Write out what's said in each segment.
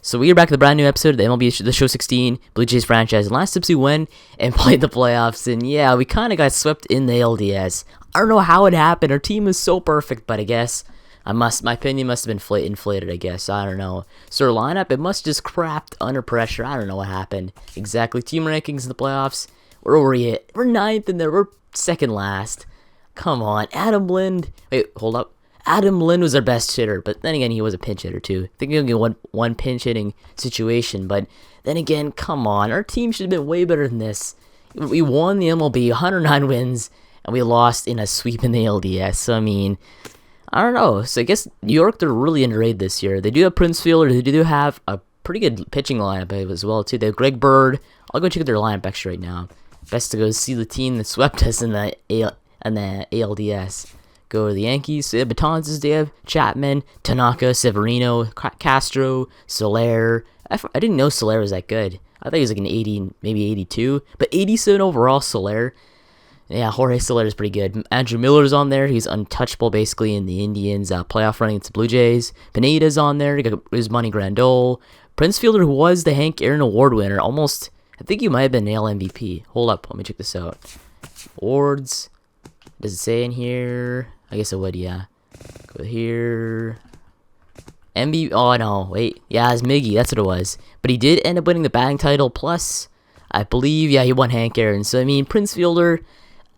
So we are back to the brand new episode of the MLB The Show 16 Blue Jays franchise. And last episode we went and played the playoffs, and yeah, we kind of got swept in the LDS. I don't know how it happened. Our team was so perfect, but I guess my opinion must have been inflated. I guess I don't know. So our lineup, it must just crapped under pressure. I don't know what happened exactly. Team rankings in the playoffs. Where were we at? We're 9th in there. We're second last. Come on, Adam Lind. Wait, hold up. Adam Lind was our best hitter, but then again, he was a pinch hitter too. I think he only got one pinch hitting situation, but then again, come on, our team should have been way better than this. We won the MLB, 109 wins, and we lost in a sweep in the LDS. So I mean, I don't know. So I guess New York, they're really underrated this year. They do have Prince Fielder. They do have a pretty good pitching lineup as well too. They have Greg Bird. I'll go check out their lineup extra right now. Best to go see the team that swept us in the ALDS. Go to the Yankees. So they have Betances, they have Chapman, Tanaka, Severino, Castro, Soler. I didn't know Soler was that good. I thought he was like an 80, maybe 82. But 87 overall, Soler. Yeah, Jorge Soler is pretty good. Andrew Miller's on there. He's untouchable basically in the Indians' playoff run against the Blue Jays. Pineda's on there. You got Usmani Grandol. Prince Fielder, who was the Hank Aaron Award winner. Almost, I think he might have been AL MVP. Hold up, let me check this out. Awards. Does it say in here? I guess it would, yeah. Go here. MB. Oh, no. Wait. Yeah, it's Miggy. That's what it was. But he did end up winning the batting title. Plus, I believe, yeah, he won Hank Aaron. So, I mean, Prince Fielder,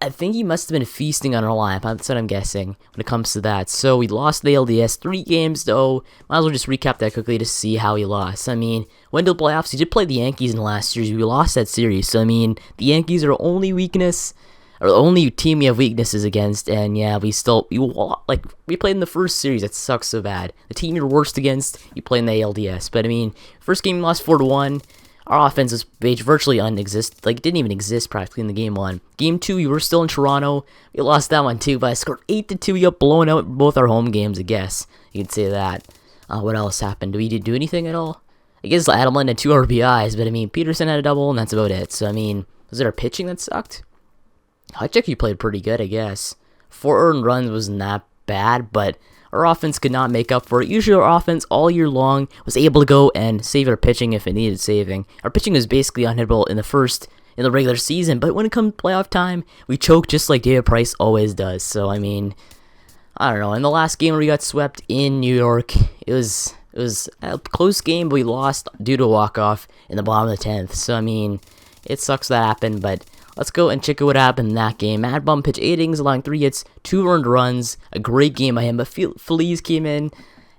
I think he must have been feasting on our lineup. That's what I'm guessing when it comes to that. So, we lost the LDS 3 games, though. Might as well just recap that quickly to see how he lost. I mean, went to the playoffs. He did play the Yankees in the last series. We lost that series. So, I mean, the Yankees are our only weakness. Or the only team we have weaknesses against, and yeah, we played in the first series. That sucks so bad. The team you're worst against, you play in the ALDS. But I mean, first game we lost 4-1. Our offense was virtually non-existent. Like, it didn't even exist practically in the game 1. Game 2, we were still in Toronto. We lost that one too, but I scored 8-2. We got blown out in both our home games. I guess you could say that. What else happened? Did we do anything at all? I guess Adam Lind had 2 RBIs, but I mean, Peterson had a double, and that's about it. So I mean, was it our pitching that sucked? Hutchek played pretty good, I guess. 4 earned runs wasn't that bad, but our offense could not make up for it. Usually our offense all year long was able to go and save our pitching if it needed saving. Our pitching was basically unhittable in the regular season, but when it comes to playoff time, we choke just like David Price always does. So, I mean, I don't know. In the last game where we got swept in New York, it was a close game, but we lost due to a walk-off in the bottom of the 10th. So, I mean, it sucks that happened, but let's go and check out what happened in that game. Mad Bum pitched 8 innings, allowing 3 hits, 2 earned runs. A great game by him, but Feliz came in,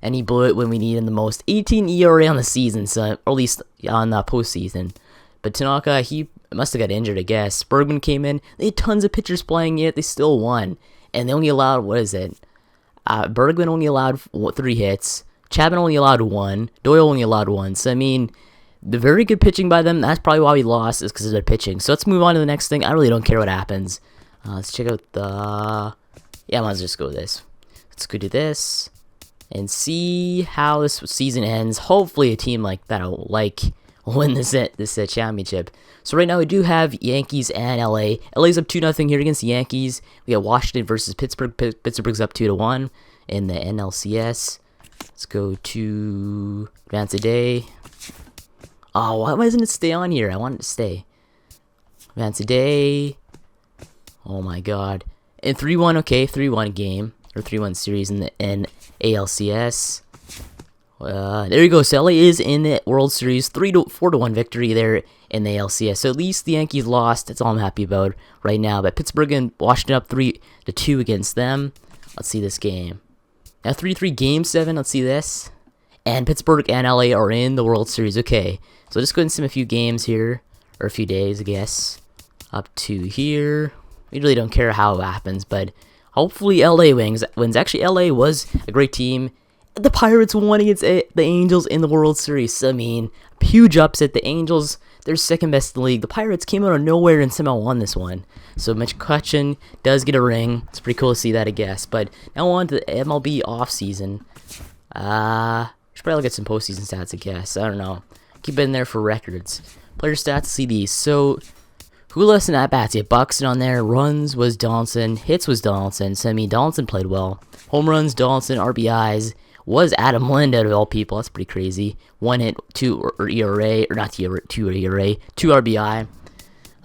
and he blew it when we needed him the most. 18 ERA on the season, so, or at least on the postseason. But Tanaka, he must have got injured, I guess. Bergman came in. They had tons of pitchers playing, yet they still won. And they only allowed, what is it? Bergman only allowed 3 hits. Chapman only allowed 1. Doyle only allowed 1. So, I mean, the very good pitching by them, that's probably why we lost, is because of their pitching. So let's move on to the next thing. I really don't care what happens. Let's check out the... Yeah, I might as well just go with this. Let's go to this and see how this season ends. Hopefully a team like that will win this championship. So right now we do have Yankees and LA. LA's up 2-0 here against the Yankees. We got Washington versus Pittsburgh. Pittsburgh's up 2-1 in the NLCS. Let's go to Advance a Day. Oh, why doesn't it stay on here? I want it to stay. Advance a Day. Oh my god. And 3-1, okay, 3-1 game. Or 3-1 series in the ALCS. There you go. So LA is in the World Series. 4-1 victory there in the ALCS. So at least the Yankees lost. That's all I'm happy about right now. But Pittsburgh and Washington up 3-2 against them. Let's see this game. Now 3-3 game 7. Let's see this. And Pittsburgh and LA are in the World Series. Okay. So just go and sim a few games here. Or a few days, I guess. Up to here. We really don't care how it happens. But hopefully LA wins. Actually, LA was a great team. The Pirates won against the Angels in the World Series. So, I mean, huge upset. The Angels, they're second best in the league. The Pirates came out of nowhere and somehow won this one. So, Mitch McCutcheon does get a ring. It's pretty cool to see that, I guess. But now on to the MLB Offseason. Should probably look at some postseason stats, I guess. I don't know. Keep it in there for records. Player stats, see these. So, who less in at-bats? You have Buxton on there. Runs was Donaldson. Hits was Donaldson. So, I mean, Donaldson played well. Home runs, Donaldson. RBIs was Adam Lind out of all people. That's pretty crazy. 1 hit, 2 ERA, or not ERA, 2 ERA, 2 RBI.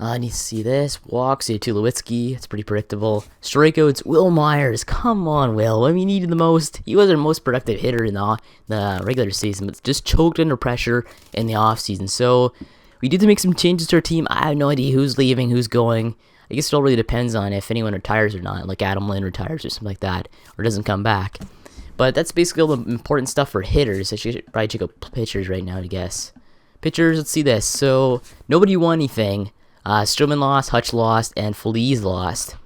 I need to see this. Walks, Tulowitzki. It's pretty predictable. Strikeouts, Will Myers. Come on, Will. What we needed the most. He was our most productive hitter in the regular season, but just choked under pressure in the offseason. So we did to make some changes to our team. I have no idea who's leaving, who's going. I guess it all really depends on if anyone retires or not, like Adam Lind retires or something like that, or doesn't come back. But that's basically all the important stuff for hitters. I should probably check out pitchers right now to guess. Pitchers, let's see this. So nobody won anything. Stroman lost, Hutch lost, and Feliz lost.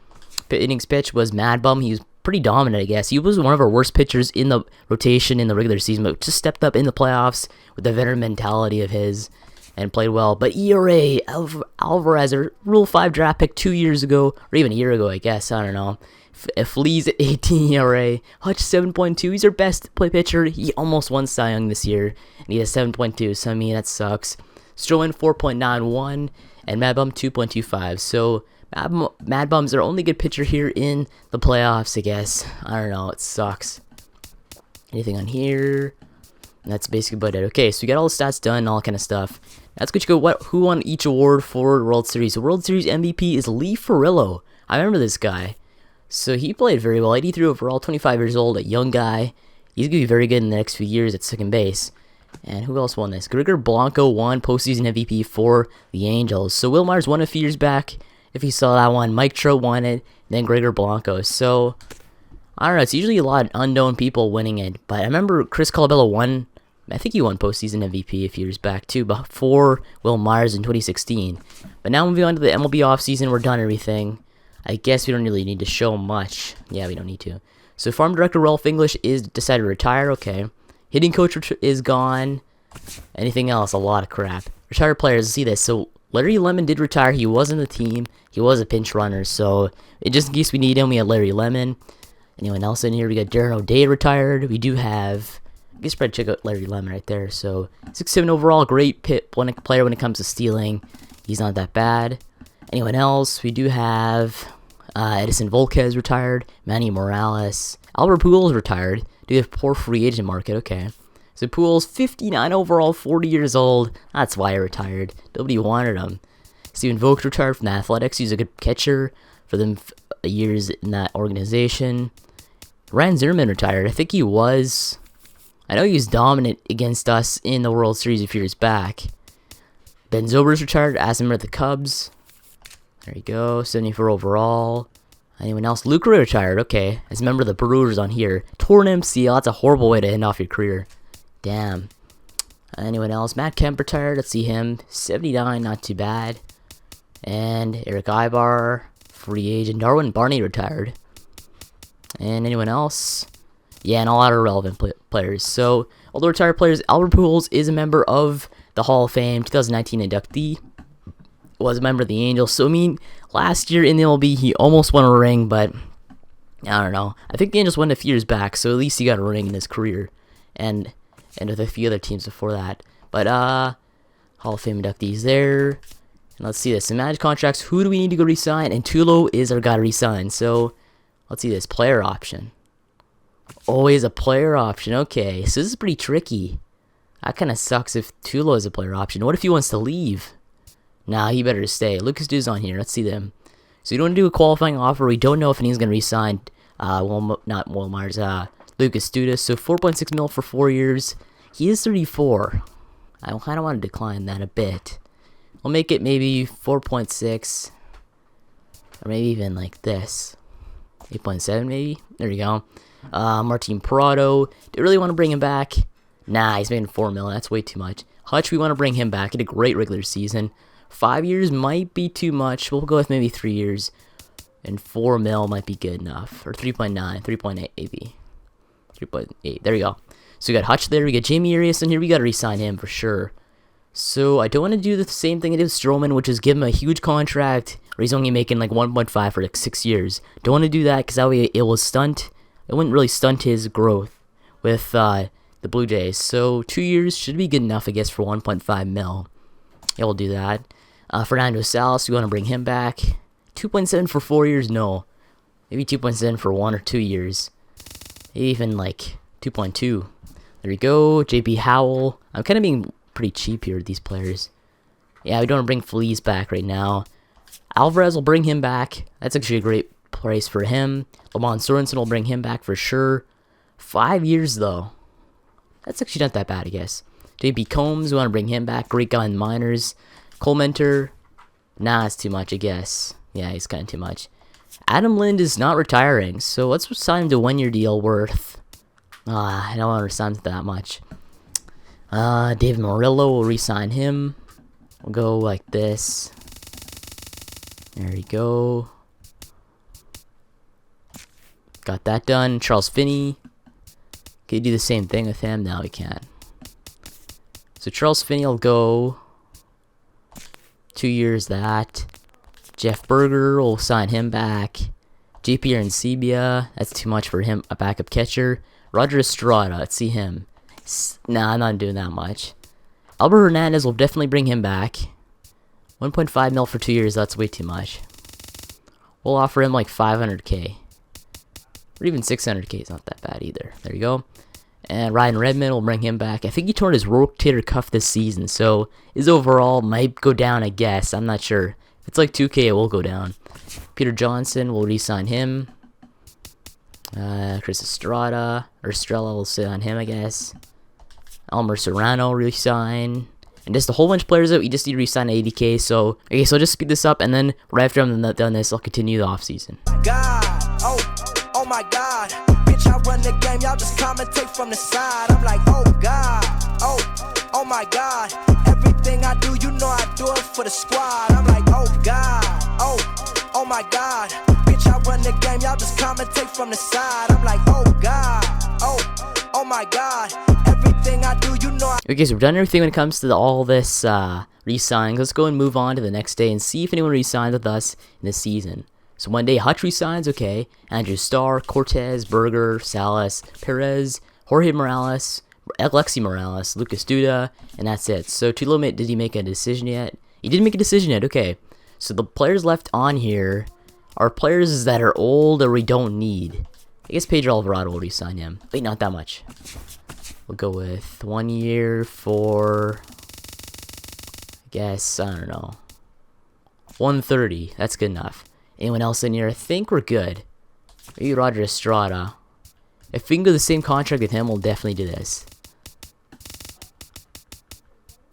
Innings pitch was Mad Bum. He was pretty dominant, I guess. He was one of our worst pitchers in the rotation in the regular season, but just stepped up in the playoffs with the veteran mentality of his and played well. But ERA, Alvarez, a Rule 5 draft pick 2 years ago, or even a year ago, I guess. I don't know. Feliz at 18 ERA. Hutch 7.2. He's our best play pitcher. He almost won Cy Young this year, and he has 7.2, so I mean, that sucks. Stroman 4.91. And Mad Bum 2.25. So Mad Bum's our only good pitcher here in the playoffs, I guess. I don't know. It sucks. Anything on here? That's basically about it. Okay, so we got all the stats done, all kind of stuff. Let's go. Who won each award for World Series? The World Series MVP is Lee Ferrillo. I remember this guy. So he played very well. 83 overall, 25 years old, a young guy. He's going to be very good in the next few years at second base. And who else won this? Gregor Blanco won postseason MVP for the Angels. So Will Myers won a few years back. If you saw that one, Mike Trout won it, then Gregor Blanco. So I don't know. It's usually a lot of unknown people winning it. But I remember Chris Colabello won. I think he won postseason MVP a few years back too, before Will Myers in 2016. But now moving on to the MLB offseason, we're done everything. I guess we don't really need to show much. Yeah, we don't need to. So farm director Ralph English is decided to retire. Okay. Hitting coach is gone. Anything else? A lot of crap. Retired players, see this. So Larry Lemon did retire. He was in the team. He was a pinch runner. So just in case we need him, we had Larry Lemon. Anyone else in here? We got Darren O'Day retired. We do have, I guess probably check out Larry Lemon right there. So 6'7" overall, great player when it comes to stealing. He's not that bad. Anyone else? We do have Edison Volquez retired. Manny Morales. Albert Pujols retired. Do you have poor free agent market? Okay. So Pujols, 59 overall, 40 years old. That's why he retired. Nobody wanted him. Steven Vogt retired from the Athletics. He's a good catcher for them years in that organization. Ryan Zimmerman retired. I think he was. I know he was dominant against us in the World Series a few years back. Ben Zobrist retired. As a member of the Cubs. There you go. 74 overall. Anyone else? Luke Ray retired. Okay. As a member of the Brewers on here. Torn MCL. That's a horrible way to end off your career. Damn. Anyone else? Matt Kemp retired. Let's see him. 79. Not too bad. And Eric Ibar. Free agent. Darwin Barney retired. And anyone else? Yeah, and a lot of relevant players. So, all the retired players, Albert Pujols is a member of the Hall of Fame. 2019 inductee. Was a member of the Angels. So, I mean, last year in the MLB, he almost won a ring, but I don't know. I think the Angels won a few years back, so at least he got a ring in his career. And with a few other teams before that. But, Hall of Fame inductees there. And let's see this. In managed contracts, who do we need to go re-sign? And Tulo is our guy to re-sign. So, let's see this. Player option. Always a player option. Okay, so this is pretty tricky. That kind of sucks if Tulo is a player option. What if he wants to leave? Nah, he better stay. Lucas Du's on here. Let's see them. So you don't want to do a qualifying offer. We don't know if he's going to re-sign. Not Will Myers. Lucas Dudas. So 4.6 mil for 4 years. He is 34. I kind of want to decline that a bit. We'll make it maybe 4.6. Or maybe even like this. 8.7 maybe. There you go. Martin Prado. Do you really want to bring him back? Nah, he's making 4 mil. That's way too much. Hutch, we want to bring him back. He had a great regular season. 5 years might be too much. We'll go with maybe 3 years. And 4 mil might be good enough. Or 3.9, 3.8 maybe. 3.8. There you go. So we got Hutch there. We got Jamie Urias in here. We got to re-sign him for sure. So I don't want to do the same thing I did with Stroman, which is give him a huge contract. Or he's only making like 1.5 for like 6 years. Don't want to do that because that way it will stunt. It wouldn't really stunt his growth with the Blue Jays. So 2 years should be good enough, I guess, for 1.5 mil. Yeah, we'll do that. Fernando Salas, we want to bring him back. 2.7 for 4 years? No. Maybe 2.7 for 1 or 2 years. Maybe even like 2.2. There we go. JP Howell. I'm kind of being pretty cheap here with these players. Yeah, we don't want to bring Feliz back right now. Alvarez will bring him back. That's actually a great price for him. Lamont Sorensen will bring him back for sure. 5 years, though. That's actually not that bad, I guess. JP Combs, we want to bring him back. Great guy in minors. Cole Mentor. Nah, it's too much, I guess. Yeah, he's kind of too much. Adam Lind is not retiring, so let's sign him to a 1-year deal worth... I don't want to resign him that much. David Murillo, will re-sign him. We'll go like this. There we go. Got that done. Charles Finney. Can you do the same thing with him? No, we can't. So Charles Finney will go 2 years that. Jeff Berger, will sign him back. JP Arencibia, that's too much for him, a backup catcher. Roger Estrada, let's see him. Nah, I'm not doing that much. Albert Hernandez will definitely bring him back. 1.5 mil for 2 years, that's way too much. We'll offer him like 500k. Or even 600k is not that bad either. There you go. And Ryan Redmond will bring him back. I think he torn his rotator cuff this season, so his overall might go down, I guess. I'm not sure. If it's like 2k, it will go down. Peter Johnson, will re-sign him. Chris Estrada will sit on him, I guess. Elmer Serrano re-sign. And just a whole bunch of players that we just need to re-sign 80k. So, okay, so I'll just speed this up, and then right after I'm done this, I'll continue the offseason. Oh my God, bitch, I run the game, y'all just commentate from the side. I'm like, oh God, oh my God, everything I do, you know I do it for the squad. I'm like, oh God, oh my God, bitch, I run the game, y'all just commentate from the side. I'm like, oh God, oh my God, everything I do, you know I... Okay, so we've done everything when it comes to all this re-signing. Let's go and move on to the next day and see if anyone re-signs with us in this season. So one day, Hutch resigns, okay. Andrew Starr, Cortez, Berger, Salas, Perez, Jorge Morales, Alexi Morales, Lucas Duda, and that's it. So Tulo, did he make a decision yet? He didn't make a decision yet, okay. So the players left on here are players that are old or we don't need. I guess Pedro Alvarado will resign him. Wait, not that much. We'll go with 1 year for... I guess, I don't know. 130, that's good enough. Anyone else in here? I think we're good. Maybe Roger Estrada. If we can go the same contract with him, we'll definitely do this.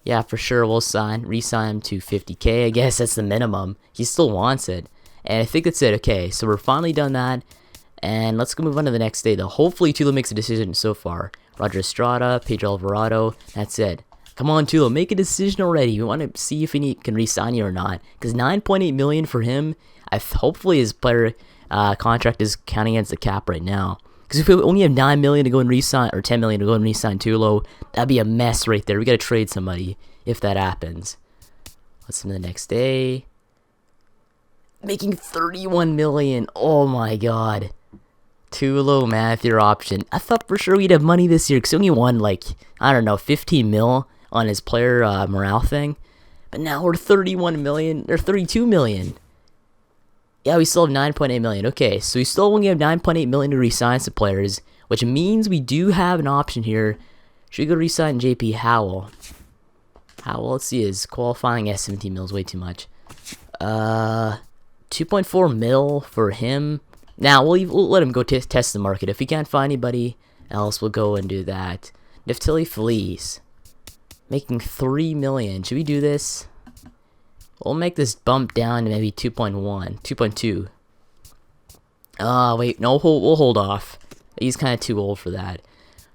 Yeah, for sure, we'll re-sign him to 50k. I guess that's the minimum. He still wants it. And I think that's it. Okay, so we're finally done that. And let's go move on to the next day, though. Hopefully, Tulo makes a decision so far. Roger Estrada, Pedro Alvarado, that's it. Come on, Tulo, make a decision already. We want to see if he can re-sign you or not. Because 9.8 million for him... hopefully his player contract is counting against the cap right now. Because if we only have 9 million to go and re-sign, or 10 million to go and re-sign Tulo, that'd be a mess right there. We gotta trade somebody if that happens. Let's into the next day. Making 31 million. Oh my god. Tulo, man, with your option. I thought for sure we'd have money this year because he only won like, I don't know, 15 mil on his player morale thing. But now we're 31 million, or 32 million. Yeah, we still have 9.8 million. Okay, so we still only have 9.8 million to re-sign some players, which means we do have an option here. Should we go re-sign JP Howell? Howell, let's see, his qualifying S17 mil is way too much. 2.4 mil for him. Now, we'll let him go test the market. If we can't find anybody else, we'll go and do that. Neftali Feliz. Making 3 million. Should we do this? We'll make this bump down to maybe 2.1, 2.2. Wait, no, we'll hold off. He's kind of too old for that.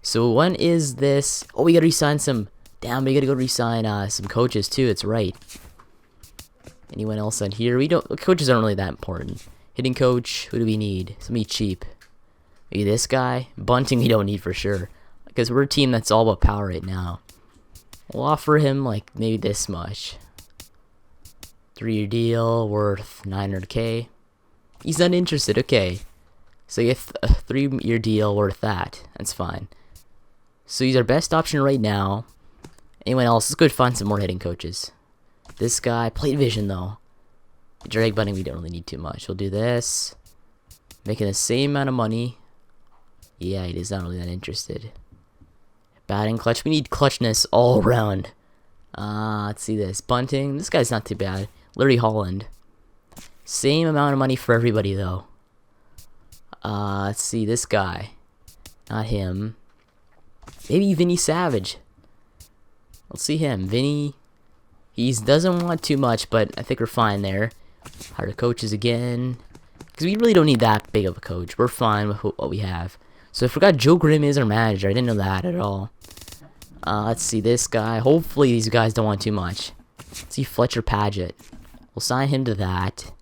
So when is this? Oh, we gotta re-sign some. Damn, we gotta go re-sign some coaches too. It's right. Anyone else on here? We don't. Coaches aren't really that important. Hitting coach. Who do we need? Somebody cheap. Maybe this guy. Bunting we don't need for sure, because we're a team that's all about power right now. We'll offer him like maybe this much. 3-year deal worth 900k. He's not interested. Okay, so you have a 3-year deal worth that. That's fine. So he's our best option right now. Anyone else? Let's go find some more hitting coaches. This guy, plate vision though. Drag bunting we don't really need too much. We'll do this. Making the same amount of money. Yeah, he is not really that interested. Batting clutch. We need clutchness all around. Let's see this. Bunting. This guy's not too bad. Larry Holland. Same amount of money for everybody, though. Let's see. This guy. Not him. Maybe Vinny Savage. Let's see him. Vinny. He doesn't want too much, but I think we're fine there. Hire coaches again. Because we really don't need that big of a coach. We're fine with what we have. So I forgot Joe Grimm is our manager. I didn't know that at all. Let's see this guy. Hopefully these guys don't want too much. Let's see Fletcher Paget. We'll sign him to that.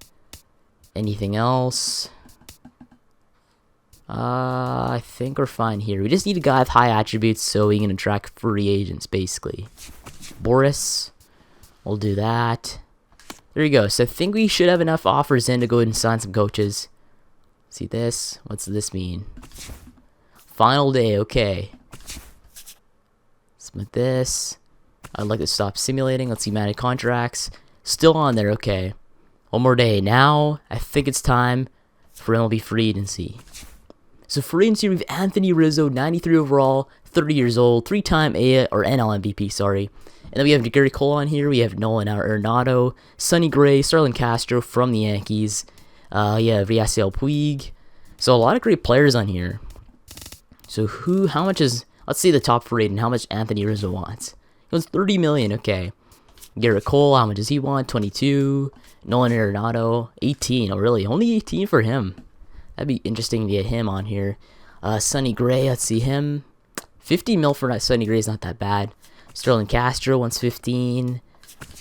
Anything else? I think we're fine here. We just need a guy with high attributes so we can attract free agents, basically. Boris. We'll do that. There you go. So I think we should have enough offers in to go ahead and sign some coaches. See this? What's this mean? Final day. Okay. Submit this. I'd like to stop simulating. Let's see managed contracts. Still on there. Okay. One more day. Now, I think it's time for MLB free agency. So free agency, we have Anthony Rizzo, 93 overall, 30 years old, 3-time NL MVP, sorry. And then we have Gary Cole on here. We have Nolan Arenado, Sonny Gray, Starlin Castro from the Yankees. You have Yasiel Puig. So a lot of great players on here. So how much is, let's see the top free and how much Anthony Rizzo wants. He wants $30 million, okay. Garrett Cole, how much does he want? 22. Nolan Arenado, 18. Oh, really? Only 18 for him. That'd be interesting to get him on here. Sonny Gray, let's see him. 50 mil for Sonny Gray is not that bad. Starlin Castro wants 15.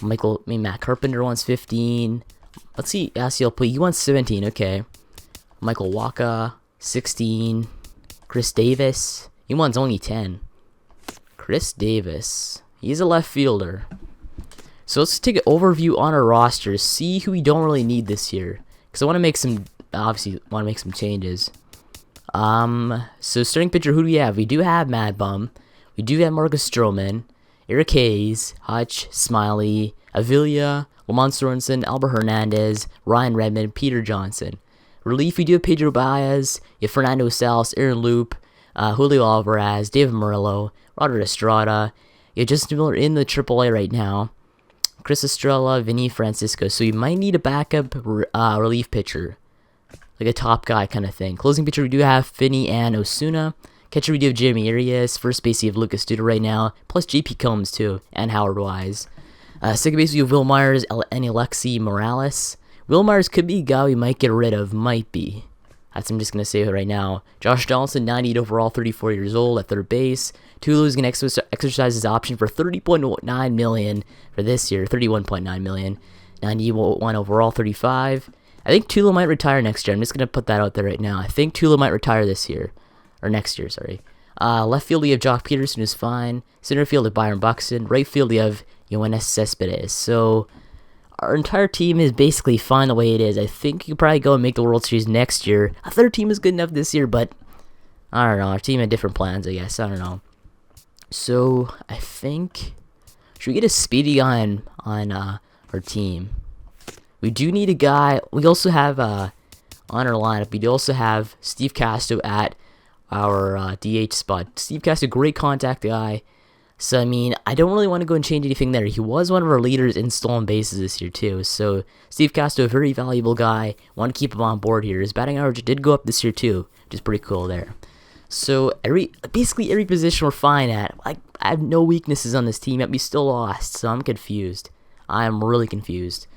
Matt Carpenter wants 15. Let's see, Yasiel Puig, he wants 17, okay. Michael Wacha, 16. Chris Davis, he wants only 10. Chris Davis, he's a left fielder. So let's take an overview on our roster, see who we don't really need this year. Because I want to make some, obviously want to make some changes. So starting pitcher, who do we have? We do have Mad Bum. We do have Marcus Stroman, Eric Hayes, Hutch, Smiley, Avila, Lamont Sorensen, Albert Hernandez, Ryan Redmond, Peter Johnson. Relief, we do have Pedro Baez, you have Fernando Salas, Aaron Loop, Julio Alvarez, David Murillo, Robert Estrada. You have Justin Miller in the AAA right now. Chris Estrella, Vinny Francisco. So you might need a backup relief pitcher. Like a top guy kind of thing. Closing pitcher, we do have Finney and Osuna. Catcher, we do have Jeremy Arias. First base, you have Lucas Duda right now. Plus JP Combs, too. And Howard Wise. Second base, we have Will Myers and Alexi Morales. Will Myers could be a guy we might get rid of. Might be. That's I'm just going to say it right now. Josh Donaldson, 98 overall, 34 years old at third base. Tulu is going to exercise his option for $30.9 million for this year. $31.9 million. 91 overall, 35. I think Tula might retire next year. I'm just going to put that out there right now. I think Tula might retire this year. Or next year, sorry. Left field, we have Jock Peterson, who's fine. Center field, we have Byron Buxton. Right field, we have Yoenis Cespedes. So, our entire team is basically fine the way it is. I think you could probably go and make the World Series next year. I thought our team was good enough this year, but I don't know. Our team had different plans, I guess. I don't know. So, I think... Should we get a speedy guy on our team? We do need a guy. We also have, on our lineup, we do also have Steve Casto at our DH spot. Steve Casto, great contact guy. So, I mean, I don't really want to go and change anything there. He was one of our leaders in stolen bases this year, too. So, Steve Casto, a very valuable guy. Want to keep him on board here. His batting average did go up this year, too, which is pretty cool there. So, basically every position we're fine at. I have no weaknesses on this team, yet we still lost. So, I'm confused. I am really confused.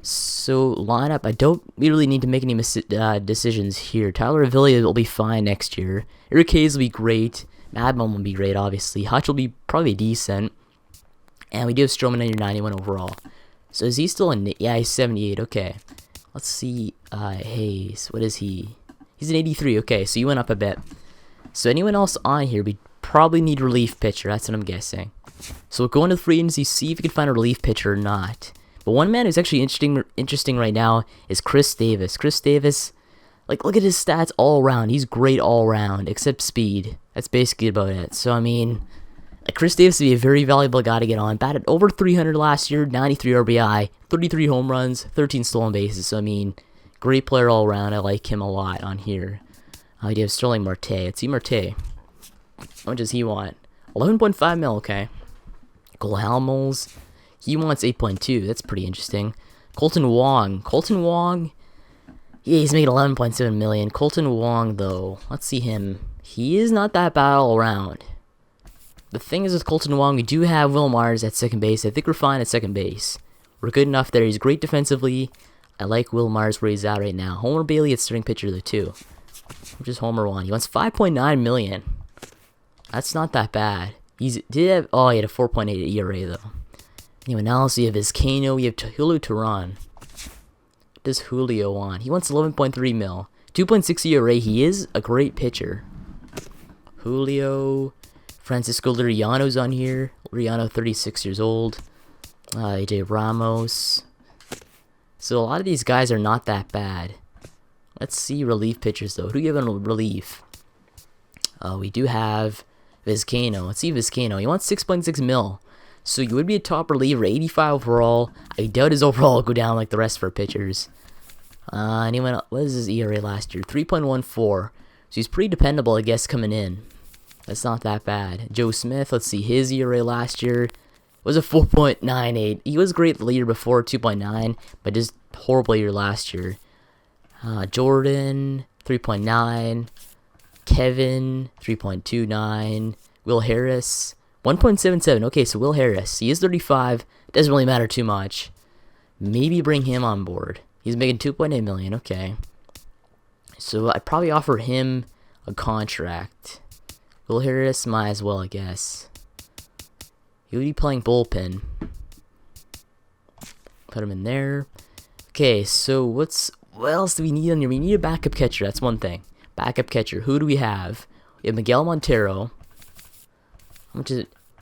So, lineup, I don't really need to make any decisions here. Tyler Avila will be fine next year. Eric Hayes will be great. Madman will be great, obviously. Hutch will be probably decent. And we do have Stroman at 91 overall. So, is he still in? Yeah, he's 78. Okay. Let's see. Hayes. What is he? He's an 83. Okay, so you went up a bit. So, anyone else on here? We probably need relief pitcher. That's what I'm guessing. So, we'll go into the free agency, see if we can find a relief pitcher or not. But one man who's actually interesting right now is Chris Davis. Chris Davis, like, look at his stats all around. He's great all around, except speed. That's basically about it. So, I mean, like, Chris Davis would be a very valuable guy to get on. Batted over 300 last year, 93 RBI, 33 home runs, 13 stolen bases. So, I mean, great player all around. I like him a lot on here. We do have Sterling Marte. Let's see Marte. How much does he want? 11.5 mil, okay. Cole Hamels, he wants 8.2. That's pretty interesting. Colton Wong, yeah, he's making 11.7 million. Colton Wong, though, let's see him. He is not that bad all around. The thing is with Colton Wong, we do have Will Myers at second base. I think we're fine at second base. We're good enough there. He's great defensively. I like Will Myers where he's at right now. Homer Bailey at starting pitcher though too. Which is Homer 1. He wants 5.9 million. That's not that bad. He had a 4.8 ERA though. Anyway, now let's see, you have Vizcaino, you have Julio Teheran. What does Julio want? He wants 11.3 mil. 2.6 ERA. He is a great pitcher. Julio, Francisco Liriano's on here. Liriano, 36 years old. AJ Ramos. So a lot of these guys are not that bad. Let's see relief pitchers though. Who do you have on relief? We do have Vizcaino. Let's see Vizcaino. He wants 6.6 mil. So you would be a top reliever, 85 overall. I doubt his overall will go down like the rest of our pitchers. Anyone else? What is his ERA last year? 3.14. So he's pretty dependable, I guess, coming in. That's not that bad. Joe Smith, let's see, his ERA last year was a 4.98. He was great the year before, 2.9, but just horrible year last year. Jordan, 3.9. Kevin, 3.29. Will Harris, 1.77. Okay, so Will Harris, he is 35. Doesn't really matter too much. Maybe bring him on board. He's making 2.8 million. Okay. So I'd probably offer him a contract. Will Harris might as well, I guess. He would be playing bullpen. Put him in there. Okay, so what else do we need on here? We need a backup catcher. That's one thing. Backup catcher. Who do we have? We have Miguel Montero. What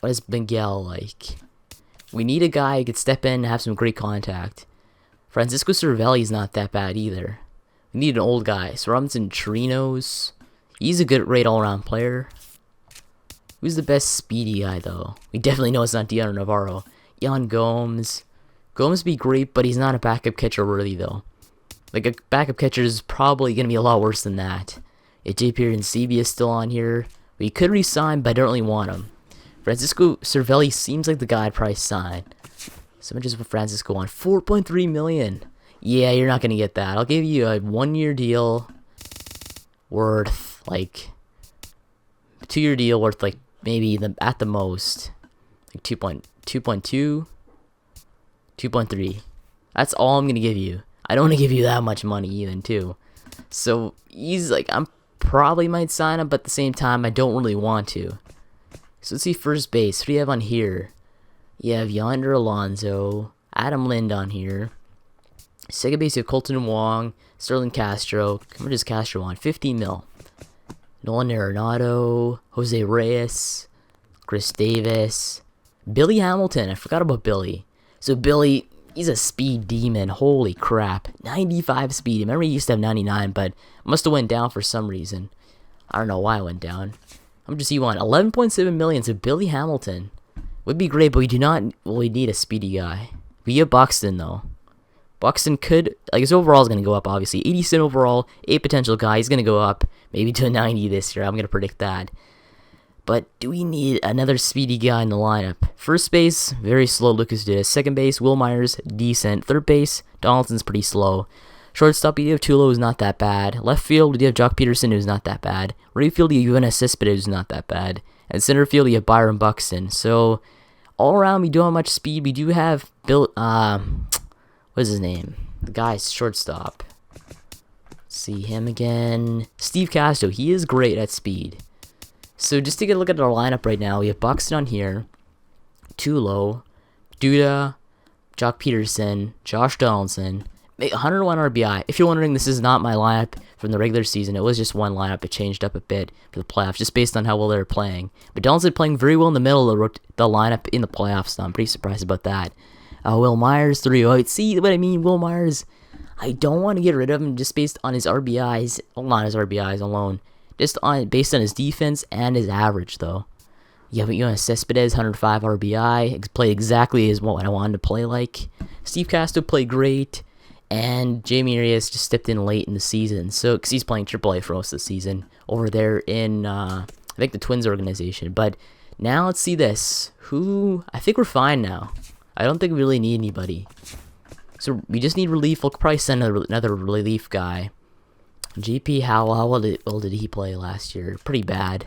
is Miguel like? We need a guy who could step in and have some great contact. Francisco Cervelli's not that bad either. We need an old guy. So Robinson Chirinos. He's a good, great all-around player. Who's the best speedy guy, though? We definitely know it's not Deanna Navarro. Yan Gomes. Gomes be great, but he's not a backup catcher worthy, though. Like, a backup catcher is probably going to be a lot worse than that. If J. Pierre is still on here, we could re-sign, but I don't really want him. Francisco Cervelli seems like the guy I'd probably sign. So I'm just put Francisco on 4.3 million. Yeah, you're not going to get that. I'll give you a 1-year deal worth, like, 2-year deal worth, like, maybe at the most, like 2.2, 2.3. That's all I'm going to give you. I don't want to give you that much money even, too. So, he's like, I'm probably might sign him, but at the same time, I don't really want to. So, let's see first base. What do you have on here? You have Yonder Alonso, Adam Lind on here. Second base, you have Colton Wong, Sterling Castro. How much is Castro on? 15 mil. Nolan Arenado, Jose Reyes, Chris Davis, Billy Hamilton. I forgot about Billy. So Billy, he's a speed demon. Holy crap. 95 speed. Remember he used to have 99, but must have went down for some reason. I don't know why it went down. I'm just see one. 11.7 million. So Billy Hamilton would be great, but we do not really need a speedy guy. We have Buxton, though. Buxton could, like, his overall is going to go up, obviously. 87 overall, 8 potential guy. He's going to go up maybe to a 90 this year. I'm going to predict that. But do we need another speedy guy in the lineup? First base, very slow, Lucas Diaz. Second base, Will Myers, decent. Third base, Donaldson's pretty slow. Shortstop, you have Tulo, who's not that bad. Left field, we have Jock Peterson, who's not that bad. Right field, you have Yoenis Cespedes, who's not that bad. And center field, you have Byron Buxton. So, all around, we don't have much speed. We do have what is his name? The guy's shortstop. See him again. Steve Castro. He is great at speed. So just to get a look at our lineup right now, we have Buxton on here, Tulo, Duda, Jock Peterson, Josh Donaldson, 101 RBI. If you're wondering, this is not my lineup from the regular season. It was just one lineup. It changed up a bit for the playoffs, just based on how well they were playing. But Donaldson playing very well in the middle of the lineup in the playoffs, so I'm pretty surprised about that. Will Myers, 308. See what I mean? Will Myers, I don't want to get rid of him just based on his RBIs. Well, not his RBIs alone. Just based on his defense and his average, though. Yeah, but Yoenis Cespedes, 105 RBI. Played exactly as what I wanted to play like. Steve Castro played great. And Jamie Arias just stepped in late in the season. So, because he's playing AAA for most of the season over there in, I think, the Twins organization. But Now let's see this. I think we're fine now. I don't think we really need anybody. So we just need relief. We'll probably send another relief guy. GP, how well did he play last year? Pretty bad.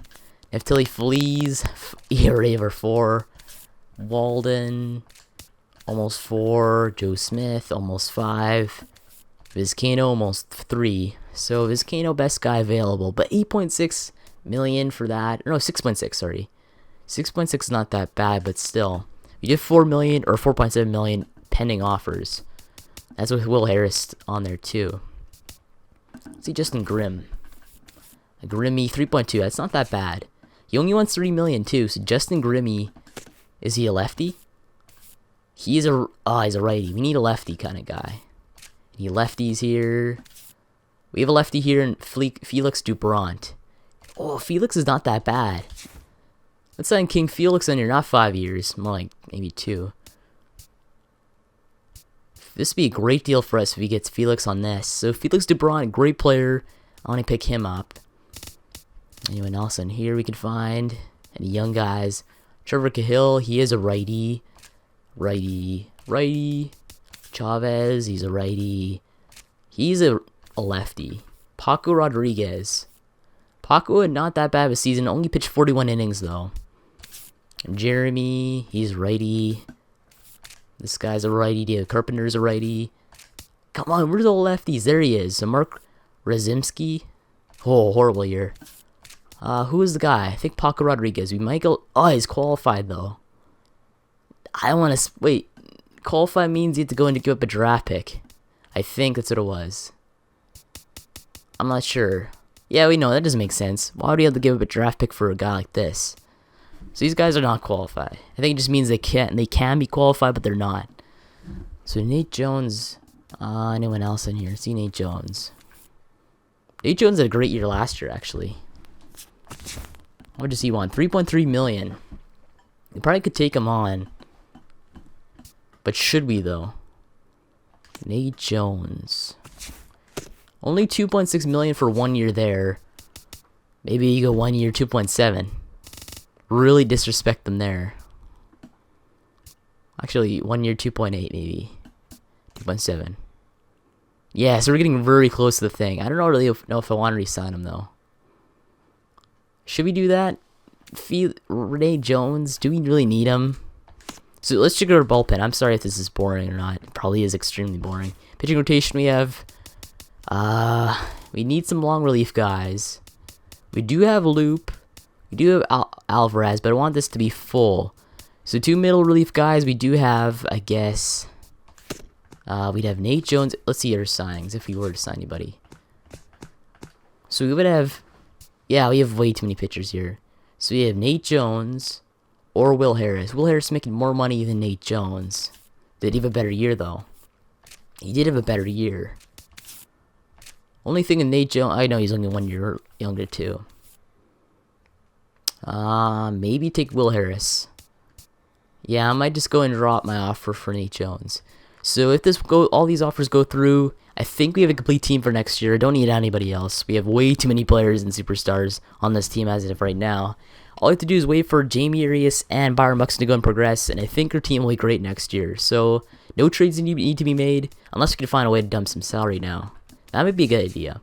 Neftali Fleas, ERA over 4. Walden, almost 4. Joe Smith, almost 5. Vizcaino, almost 3. So Vizcaino, best guy available. But 8.6 million for that. No, 6.6, sorry. 6.6 is not that bad, but still. We did 4 million or 4.7 million pending offers. That's with Will Harris on there too. Let's see Justin Grimm. A Grimmy 3.2. That's not that bad. He only wants 3 million too. So Justin Grimmy, is he a lefty? He's a righty. We need a lefty kind of guy. Any lefties here? We have a lefty here in Felix Dubront. Oh, Felix is not that bad. Let's sign King Felix under not 5 years, more like maybe 2. This would be a great deal for us if he gets Felix on this. So Felix Dubront, great player. I want to pick him up. Anyone else in here we can find? Any young guys? Trevor Cahill, he is a righty. Righty. Chavez, he's a righty. He's a lefty. Paco Rodriguez. Paco, not that bad of a season. Only pitched 41 innings, though. And Jeremy, he's righty. This guy's a righty. David Carpenter's a righty. Come on, where's all the lefties? There he is. So Mark Razimski. Oh, horrible year. Who is the guy? I think Paco Rodriguez. We might go... Oh, he's qualified, though. I don't want to... Wait. Qualified means you have to go in to give up a draft pick. I think that's what it was. I'm not sure. Yeah, we know. That doesn't make sense. Why would you have to give up a draft pick for a guy like this? So these guys are not qualified. I think it just means they can be qualified, but they're not. So Nate Jones... anyone else in here? See Nate Jones. Nate Jones had a great year last year, actually. What does he want? 3.3 million. We probably could take him on. But should we, though? Nate Jones. Only 2.6 million for 1 year there. Maybe you go 1 year, 2.7. Really disrespect them there. Actually, 1 year, 2.8 maybe. 2.7. Yeah, so we're getting very close to the thing. I don't really know if I want to re-sign him, though. Should we do that? Renee Jones, do we really need him? So let's check our bullpen. I'm sorry if this is boring or not. It probably is extremely boring. Pitching rotation we have... we need some long relief guys. We do have Loop. We do have Alvarez, but I want this to be full. So 2 middle relief guys. We do have, I guess... we'd have Nate Jones. Let's see our signings, if we were to sign anybody. So we would have... Yeah, we have way too many pitchers here. So we have Nate Jones or Will Harris. Will Harris making more money than Nate Jones. Did he have a better year, though? He did have a better year. Only thing in Nate Jones... I know he's only 1 year younger, too. Maybe take Will Harris. Yeah, I might just go and drop my offer for Nate Jones. So if all these offers go through, I think we have a complete team for next year. I don't need anybody else. We have way too many players and superstars on this team as of right now. All we have to do is wait for Jamie Arias and Byron Buxton to go and progress, and I think our team will be great next year. So no trades need to be made, unless we can find a way to dump some salary now. That might be a good idea.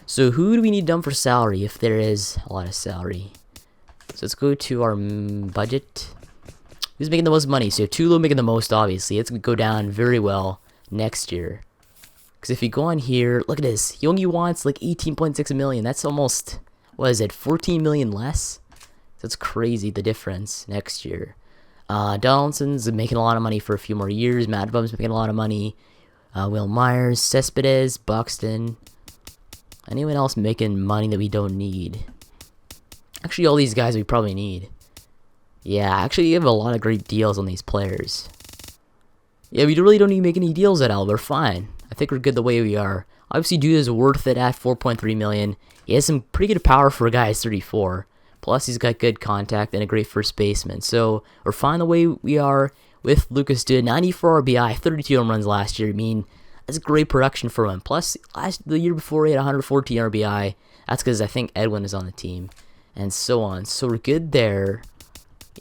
So who do we need to dump for salary if there is a lot of salary? So let's go to our budget. Who's making the most money? So Tulo making the most, obviously. It's going to go down very well next year. Because if you go on here, look at this. He only wants like 18.6 million. That's almost, what is it, 14 million less? That's crazy, the difference next year. Donaldson's making a lot of money for a few more years. Mad Bum's making a lot of money. Will Myers, Cespedes, Buxton. Anyone else making money that we don't need? Actually, all these guys we probably need. Yeah, actually, you have a lot of great deals on these players. Yeah, we really don't need to make any deals at all. We're fine. I think we're good the way we are. Obviously, dude is worth it at 4.3 million. He has some pretty good power for a guy who's 34. Plus, he's got good contact and a great first baseman. So, we're fine the way we are with Lucas Duda. 94 RBI, 32 home runs last year. I mean, that's great production for him. Plus, the year before, he had 114 RBI. That's because I think Edwin is on the team. And so on. So, we're good there.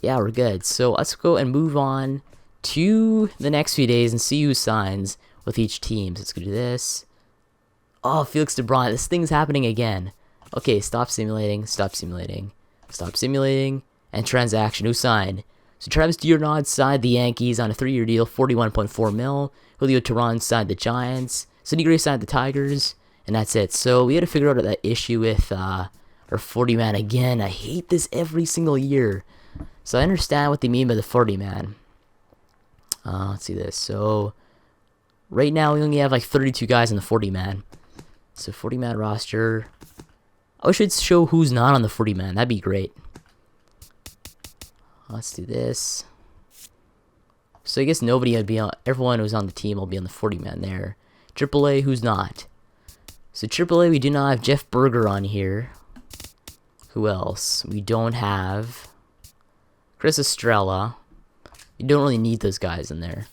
Yeah, we're good. So let's go and move on to the next few days and see who signs with each team. So let's go do this. Oh, Felix DeBron. This thing's happening again. Okay, stop simulating, and transaction. Who signed? So Travis D'Arnaud signed the Yankees on a 3-year deal, $41.4 million. Julio Teheran signed the Giants. Sidney Gray signed the Tigers. And that's it. So we had to figure out that issue with our 40-man again. I hate this every single year. So I understand what they mean by the 40-man. Let's see this. So right now we only have like 32 guys in the 40-man. So 40-man roster. I wish it'd show who's not on the 40-man. That'd be great. Let's do this. So I guess nobody would be on. Everyone who's on the team will be on the 40-man there. AAA, who's not? So AAA, we do not have Jeff Berger on here. Who else? We don't have Chris Estrella. You don't really need those guys in there.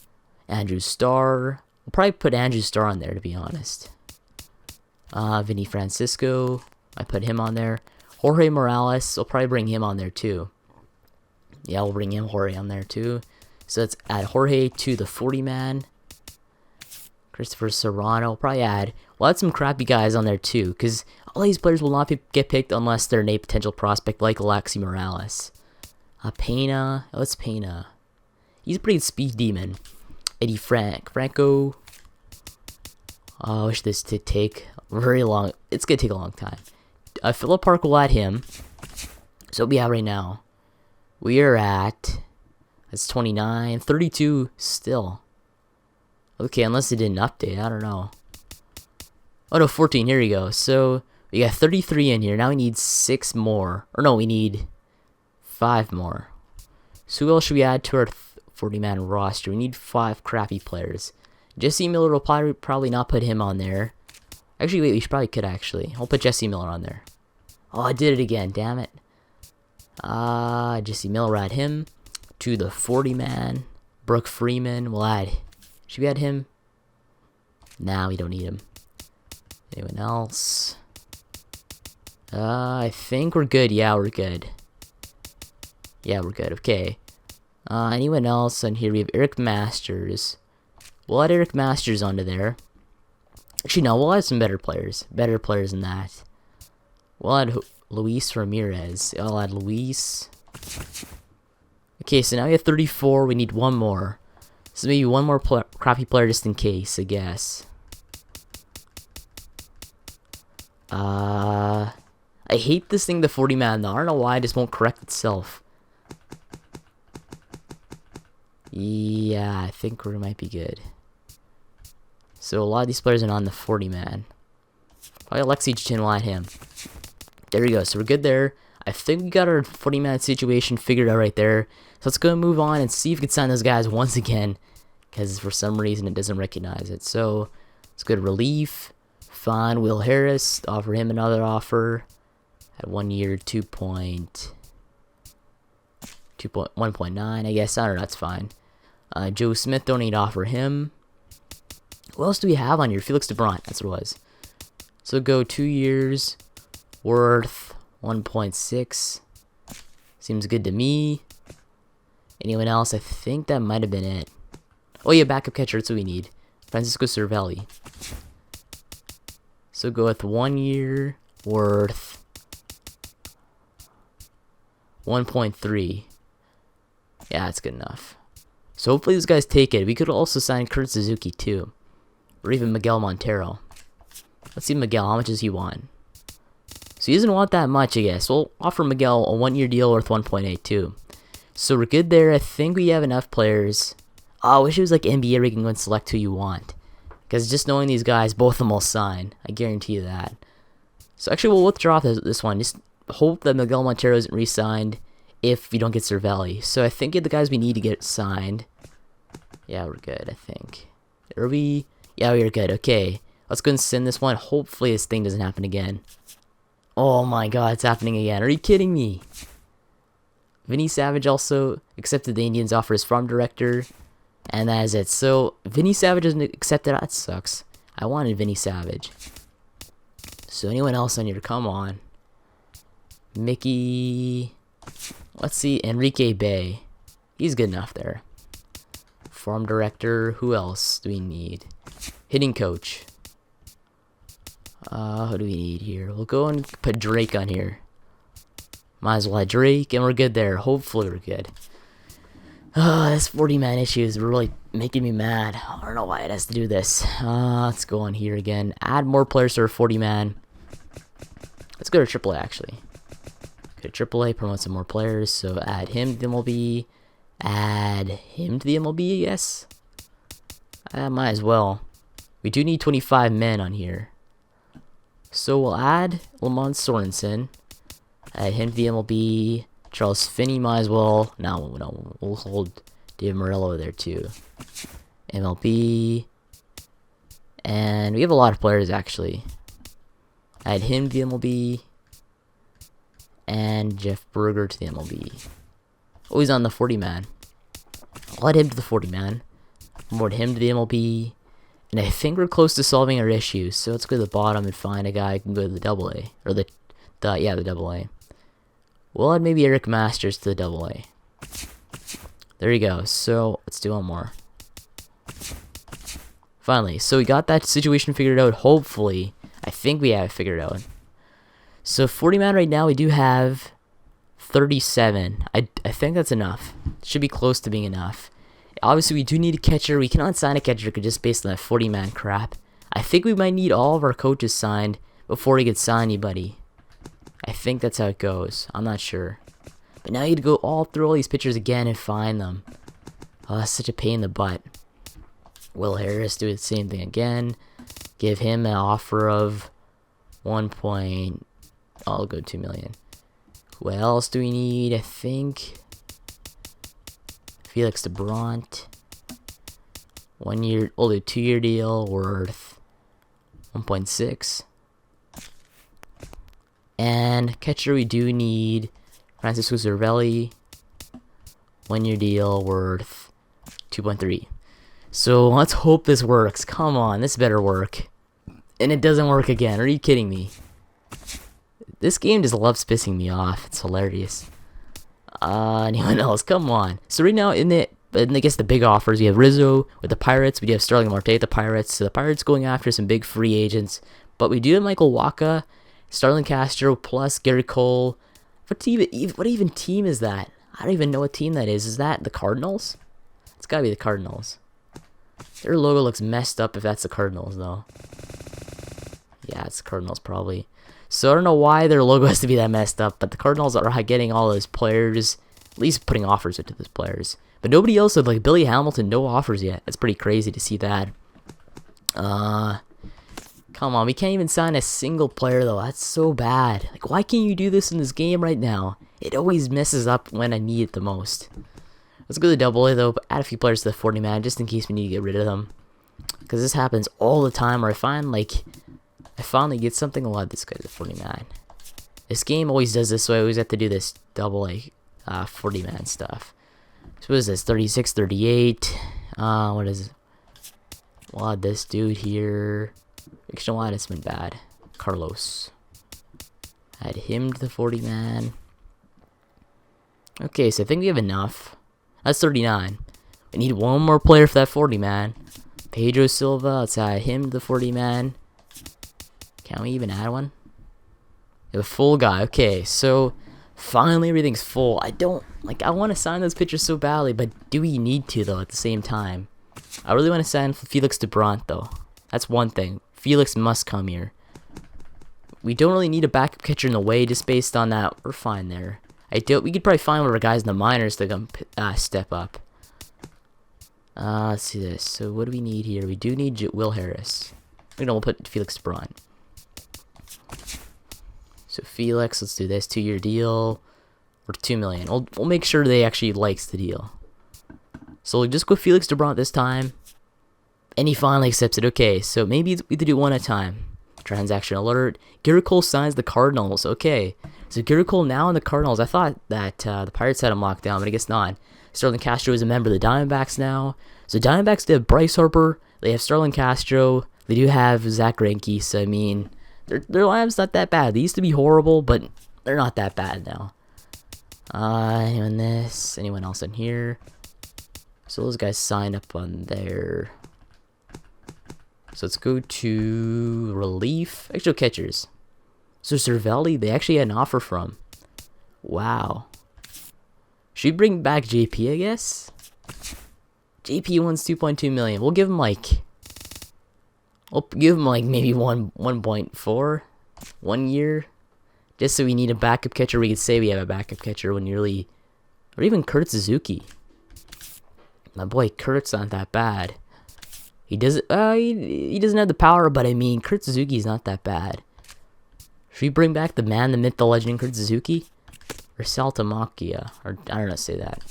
Andrew Starr. We'll probably put Andrew Starr on there, to be honest. Vinny Francisco. I put him on there. Jorge Morales. We'll probably bring him on there too. Yeah, we'll bring him, Jorge, on there too. So let's add Jorge to the 40-man. Christopher Serrano. We'll probably add. We'll add some crappy guys on there too, because all these players will not get picked unless they're a potential prospect like Alexi Morales. Pena. What's Pena? He's a pretty good speed demon. Eddie Franco. Oh, I wish this to take very long. It's gonna take a long time. Philip Park will add him. So what we have right now, we are at, that's 29, 32 still. Okay, unless it didn't update, I don't know. Oh no, 14, here we go. So we got 33 in here. Now we need 6 more. Or no, we need 5 more. So who else should we add to our 40-man roster? We need 5 crappy players. Jesse Miller will probably not put him on there. Actually, wait, we could actually. I'll put Jesse Miller on there. Oh, I did it again, damn it. Jesse Miller, add him to the 40-man. Brooke Freeman, we'll add. Should we add him? Nah, we don't need him. Anyone else? I think we're good. Yeah, we're good. Yeah, we're good. Okay. Anyone else on here? We have Eric Masters. We'll add Eric Masters onto there. Actually, no, we'll add some better players. Better players than that. We'll add Luis Ramirez. I'll add Luis. Okay, so now we have 34. We need 1 more. So maybe 1 more crappy player just in case, I guess. I hate this thing, the 40-man, though. I don't know why it just won't correct itself. Yeah, I think we might be good. So a lot of these players are on the 40-man. Probably Alexi Chin will add him. There we go. So we're good there. I think we got our 40-man situation figured out right there. So let's go and move on and see if we can sign those guys once again, because for some reason it doesn't recognize it. So let's go to relief. Fine. Will Harris. Offer him another offer at 1 year, 1.9. I guess. I don't know. That's fine. Joe Smith. Don't need to offer him. What else do we have on here? Felix DeBron. That's what it was. So go 2 years, worth 1.6. Seems good to me. Anyone else? I think that might have been it. Oh yeah, backup catcher. That's what we need. Francisco Cervelli. So go with 1 year, worth 1.3. Yeah, that's good enough. So hopefully these guys take it. We could also sign Kurt Suzuki too. Or even Miguel Montero. Let's see Miguel. How much does he want? So he doesn't want that much, I guess. We'll offer Miguel a 1 year deal worth 1.82. So we're good there. I think we have enough players. Oh, I wish it was like NBA where you can go and select who you want. Because just knowing these guys, both of them will sign. I guarantee you that. So actually, we'll withdraw this one. Just hope that Miguel Montero isn't re-signed if we don't get Cervelli. So I think the guys we need to get signed. Yeah, we're good, I think. Are we? Yeah, we are good. Okay. Let's go and send this one. Hopefully this thing doesn't happen again. Oh my god, it's happening again. Are you kidding me? Vinny Savage also accepted the Indians' offer as farm director. And that is it. So, Vinny Savage doesn't accept it. That sucks. I wanted Vinny Savage. So, anyone else on here? Come on. Mickey. Let's see, Enrique Bay. He's good enough there. Farm director. Who else do we need? Hitting coach. Who do we need here? We'll go and put Drake on here. Might as well have Drake, and we're good there. Hopefully we're good. This 40-man issue is really making me mad. I don't know why it has to do this. Let's go on here again. Add more players to our 40-man. Let's go to AAA, actually. Go to AAA, promote some more players. So add him to the MLB. Add him to the MLB, I guess. Might as well. We do need 25 men on here. So we'll add Lamont Sorensen. Add him to the MLB. Charles Finney might as well. No, we'll hold Dave Morello there too. MLB. And we have a lot of players actually. Add him to the MLB. And Jeff Berger to the MLB. Oh, he's on the 40-man. I'll add him to the 40-man. Promote him to the MLB. And I think we're close to solving our issues. So let's go to the bottom and find a guy who can go to the AA. Or the AA. We'll add maybe Eric Masters to the AA. There you go. So let's do one more. Finally, so we got that situation figured out. Hopefully, I think we have it figured out. So 40-man right now, we do have 37. I think that's enough. Should be close to being enough. Obviously, we do need a catcher. We cannot sign a catcher just based on that 40-man crap. I think we might need all of our coaches signed before we could sign anybody. I think that's how it goes. I'm not sure. But now you have to go all through all these pictures again and find them. Oh, that's such a pain in the butt. Will Harris, do the same thing again. Give him an offer of I'll go 2 million. Who else do we need? I think Felix DeBront. 1 year, we'll do 2-year deal worth 1.6. And catcher, we do need Francisco Cervelli. 1 year deal worth 2.3. So let's hope this works. Come on, this better work. And it doesn't work again. Are you kidding me? This game just loves pissing me off. It's hilarious. Anyone else? Come on. So right now in I guess the big offers, we have Rizzo with the Pirates. We do have Starling Marte with the Pirates. So the Pirates going after some big free agents. But we do have Michael Wacha, Starlin Castro, plus Gary Cole. What even team is that? I don't even know what team that is. Is that the Cardinals? It's gotta be the Cardinals. Their logo looks messed up if that's the Cardinals, though. Yeah, it's the Cardinals, probably. So I don't know why their logo has to be that messed up, but the Cardinals are getting all those players, at least putting offers into those players. But nobody else, like Billy Hamilton, no offers yet. It's pretty crazy to see that. Come on, we can't even sign a single player, though. That's so bad. Like, why can't you do this in this game right now? It always messes up when I need it the most. Let's go to the AA, though, but add a few players to the 40-man, just in case we need to get rid of them. Because this happens all the time, where I finally get something. I'll add this guy to the 40-man. This game always does this, so I always have to do this AA 40-man stuff. So what is this? 36, 38. What is it? We'll add this dude here. Actually, why this went bad. Carlos. Add him to the 40-man. Okay, so I think we have enough. That's 39. We need one more player for that 40-man. Pedro Silva. Let's add him to the 40-man. Can we even add one? We have a full guy. Okay, so finally everything's full. I want to sign those pitchers so badly, but do we need to, though, at the same time? I really want to sign Felix DeBront, though. That's one thing. Felix must come here. We don't really need a backup catcher in the way, just based on that. We're fine there. We could probably find one of our guys in the minors to come step up. Let's see this. So what do we need here? We do need Will Harris. We'll put Felix DeBront. So Felix, let's do this 2-year deal worth 2 million. We'll make sure they actually likes the deal. So we'll just go Felix DeBront this time. And he finally accepts it. Okay, so maybe we could do one at a time. Transaction alert. Gary Cole signs the Cardinals. Okay, so Gary Cole now in the Cardinals. I thought that the Pirates had him locked down, but I guess not. Starlin Castro is a member of the Diamondbacks now. So Diamondbacks, they have Bryce Harper. They have Starlin Castro. They do have Zach Greinke. So I mean, their lineup's not that bad. They used to be horrible, but they're not that bad now. Anyone this? Anyone else in here? So those guys signed up on there. So let's go to relief. Actual catchers. So Cervelli, they actually had an offer from. Wow. Should we bring back JP, I guess? JP wants 2.2 million. We'll give him like maybe 1.4 1 year. Just so we need a backup catcher. We could say we have a backup catcher when you really, or even Kurt Suzuki. My boy Kurt's not that bad. He doesn't have the power, but I mean Kurt Suzuki's not that bad. Should we bring back the man, the myth, the legend, Kurt Suzuki? Or Saltamakia? Or I don't know how to say that.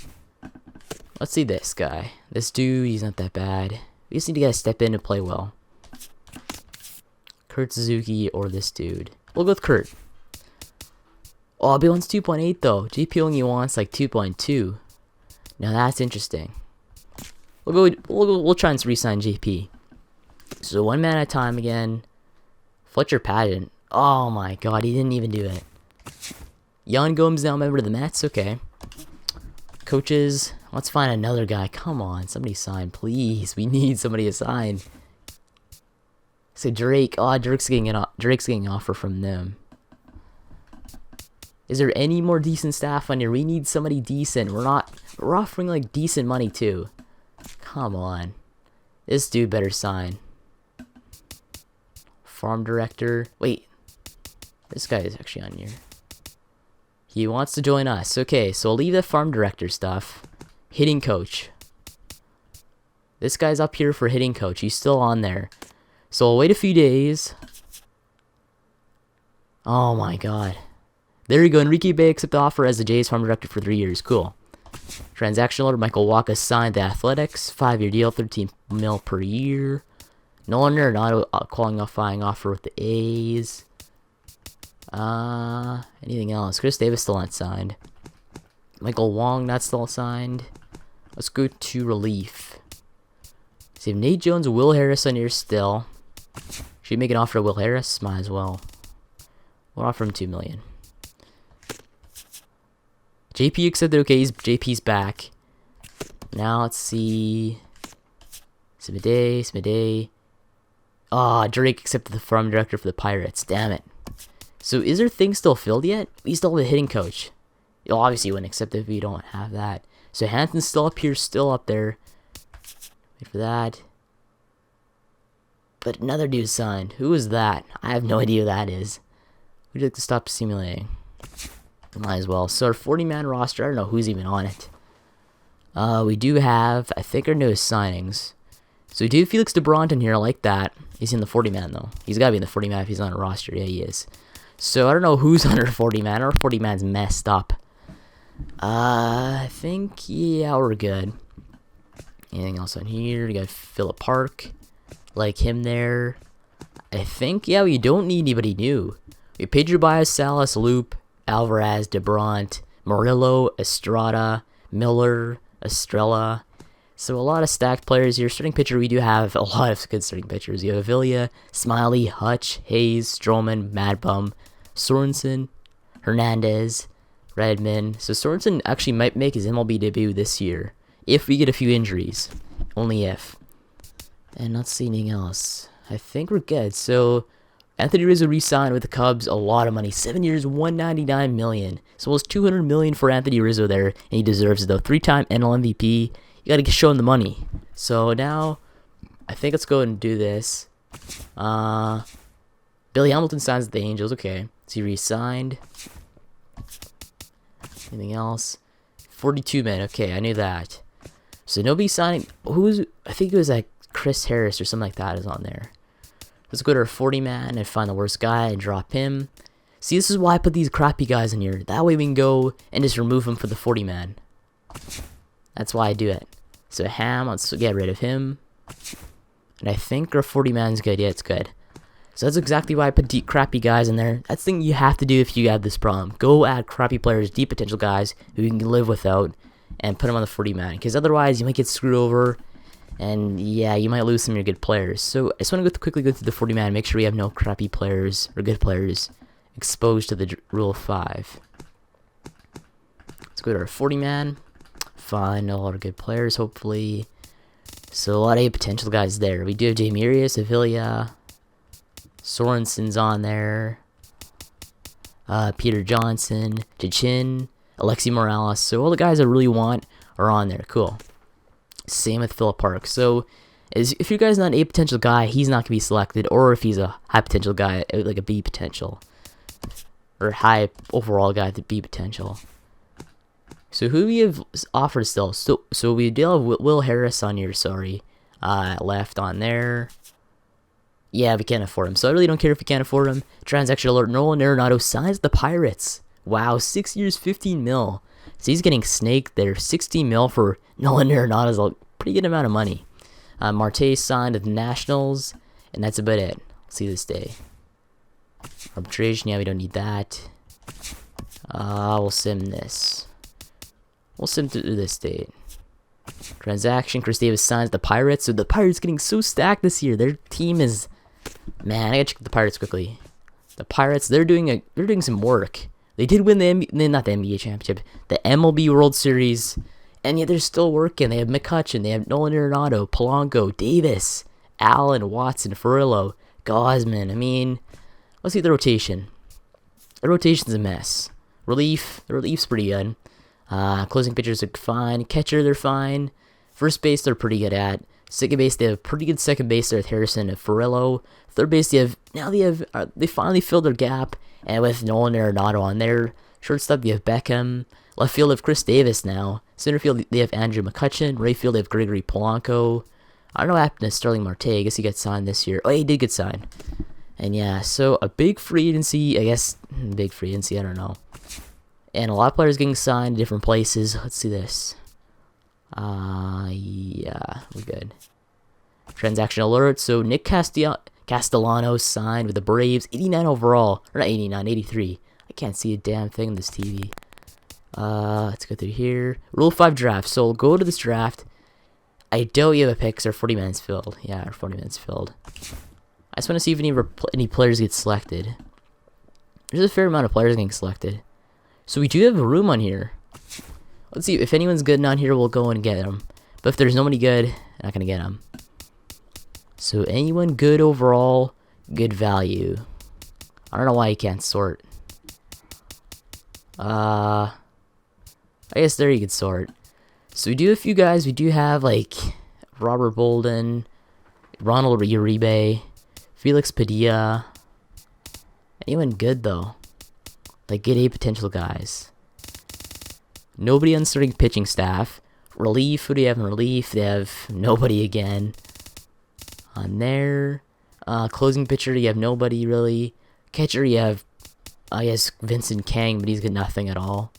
Let's see this guy. This dude, he's not that bad. We just need to get a step in to play well. Kurt Suzuki or this dude. We'll go with Kurt. Oh, he wants 2.8 though. JP only wants like 2.2. Now that's interesting. We'll try and re-sign JP. So one man at a time again. Fletcher Patton. Oh my god, he didn't even do it. Yan Gomes now a member of the Mets. Okay. Coaches, let's find another guy. Come on, somebody sign, please. We need somebody to sign. So Drake. Oh, Drake's getting an offer from them. Is there any more decent staff on here? We need somebody decent. We're offering like decent money too. Come on. This dude better sign. Farm director. Wait. This guy is actually on here. He wants to join us. Okay, so I'll leave the farm director stuff. Hitting coach. This guy's up here for hitting coach. He's still on there. So I'll wait a few days. Oh my god. There you go. Enrique Bay accepted the offer as the Jays farm director for 3 years. Cool. Transactional order. Michael Wacha signed the Athletics. 5-year deal, 13 mil per year. Nolan Arenado qualifying offer with the A's. Anything else? Chris Davis still not signed. Michael Wong not still signed. Let's go to relief. See if Nate Jones, Will Harris on here still. Should we make an offer to Will Harris? Might as well. We'll offer him $2 million. JP accepted. Okay, JP's back. Now let's see. Smedey. Ah, Drake accepted the farm director for the Pirates. Damn it. So is there thing still filled yet? We still have a hitting coach. You'll obviously wouldn't accept it if we don't have that. So Hanson's still up here, still up there. Wait for that. But another dude signed. Who is that? I have no idea who that is. We'd like to stop simulating. Might as well. So our 40-man roster, I don't know who's even on it. We do have, I think, our newest signings. So we do have Felix DeBront in here. I like that. He's in the 40-man, though. He's got to be in the 40-man if he's on a roster. Yeah, he is. So I don't know who's on our 40-man. Our 40-man's messed up. I think, yeah, we're good. Anything else on here? We got Phillip Park. Like him there. I think, yeah, we don't need anybody new. We have Pedro Baez, Salas, Loop, Alvarez, DeBront, Murillo, Estrada, Miller, Estrella. So a lot of stacked players here. Starting pitcher, we do have a lot of good starting pitchers. You have Avila, Smiley, Hutch, Hayes, Stroman, Madbum, Sorensen, Hernandez, Redmond. So Sorensen actually might make his MLB debut this year. If we get a few injuries. Only if. And not see anything else. I think we're good. So Anthony Rizzo re-signed with the Cubs. A lot of money. 7 years, $199 million. So almost $200 million for Anthony Rizzo there. And he deserves it though. 3-time NL MVP. You gotta show him the money. So now, I think let's go and do this. Billy Hamilton signs with the Angels. Okay. So he re-signed. Anything else? 42 men. Okay, I knew that. So nobody signing. I think it was like Chris Harris or something like that is on there. Let's go to our 40-man and find the worst guy and drop him. See, this is why I put these crappy guys in here. That way we can go and just remove them for the 40-man. That's why I do it. So Ham, let's get rid of him. And I think our 40-man's good. Yeah, it's good. So that's exactly why I put deep crappy guys in there. That's the thing you have to do if you have this problem. Go add crappy players, deep potential guys who you can live without, and put them on the 40-man. Because otherwise, you might get screwed over. And yeah, you might lose some of your good players. So I just want to quickly go through the 40-man, make sure we have no crappy players or good players exposed to the Rule 5. Let's go to our 40-man. Fine, a lot of good players, hopefully. So a lot of potential guys there. We do have Jamirius, Avila, Sorensen's on there. Peter Johnson, Chachin, Alexi Morales. So all the guys I really want are on there. Cool. Same with Philip Park. So if you guys not a potential guy, he's not going to be selected. Or if he's a high potential guy, like a B potential. Or high overall guy, the B potential. So who we have offered still? So we do have Will Harris on here, sorry. Left on there. Yeah, we can't afford him. So I really don't care if we can't afford him. Transaction alert. Nolan Arenado signs the Pirates. Wow, 6 years, 15 mil. So he's getting snaked there. 16 mil for Nolan Arenado is a pretty good amount of money. Marte signed with the Nationals. And that's about it. See this day. Arbitration, yeah, we don't need that. We'll sim this. We'll sim through this date. Transaction, Chris Davis signs the Pirates. So the Pirates getting so stacked this year. Their team is... Man, I gotta check the Pirates quickly. The Pirates, they're doing some work. They did win not the NBA championship, the MLB World Series, and yet they're still working. They have McCutchen, they have Nolan Arenado, Polanco, Davis, Allen, Watson, Ferrillo, Gosman. I mean, let's see the rotation. The rotation's a mess. The relief's pretty good. Closing pitchers are fine. Catcher, they're fine. First base, they're pretty good at. Second base, they have a pretty good second base there with Harrison and Ferrillo. Third base, they finally filled their gap, and with Nolan Arenado on there. Shortstop, you have Beckham. Left field, they have Chris Davis now. Center field, they have Andrew McCutchen. Right field, they have Gregory Polanco. I don't know what happened to Sterling Marte. I guess he got signed this year. Oh, he did get signed. And yeah, so a big free agency, I guess. Big free agency, I don't know. And a lot of players getting signed to different places. Let's see this. Yeah, we're good. Transaction alert. So Nick Castellano signed with the Braves. 89 overall. Or not 89, 83. I can't see a damn thing in this TV. Let's go through here. Rule 5 draft. So we'll go to this draft. I doubt you have a pick because our 40 minutes filled. Yeah, our 40 minutes filled. I just want to see if any players get selected. There's a fair amount of players getting selected. So we do have a room on here. Let's see, if anyone's good on here, we'll go and get them. But if there's nobody good, I'm not going to get them. So anyone good overall, good value. I don't know why you can't sort. I guess there you could sort. So we do have a few guys. We do have like Robert Bolden, Ronald Uribe, Felix Padilla. Anyone good though? Like good A potential guys. Nobody on starting pitching staff. Relief, who do you have in relief? They have nobody again. On there. Closing pitcher, you have nobody really. Catcher, you have, I guess, Vincent Kang, but he's got nothing at all.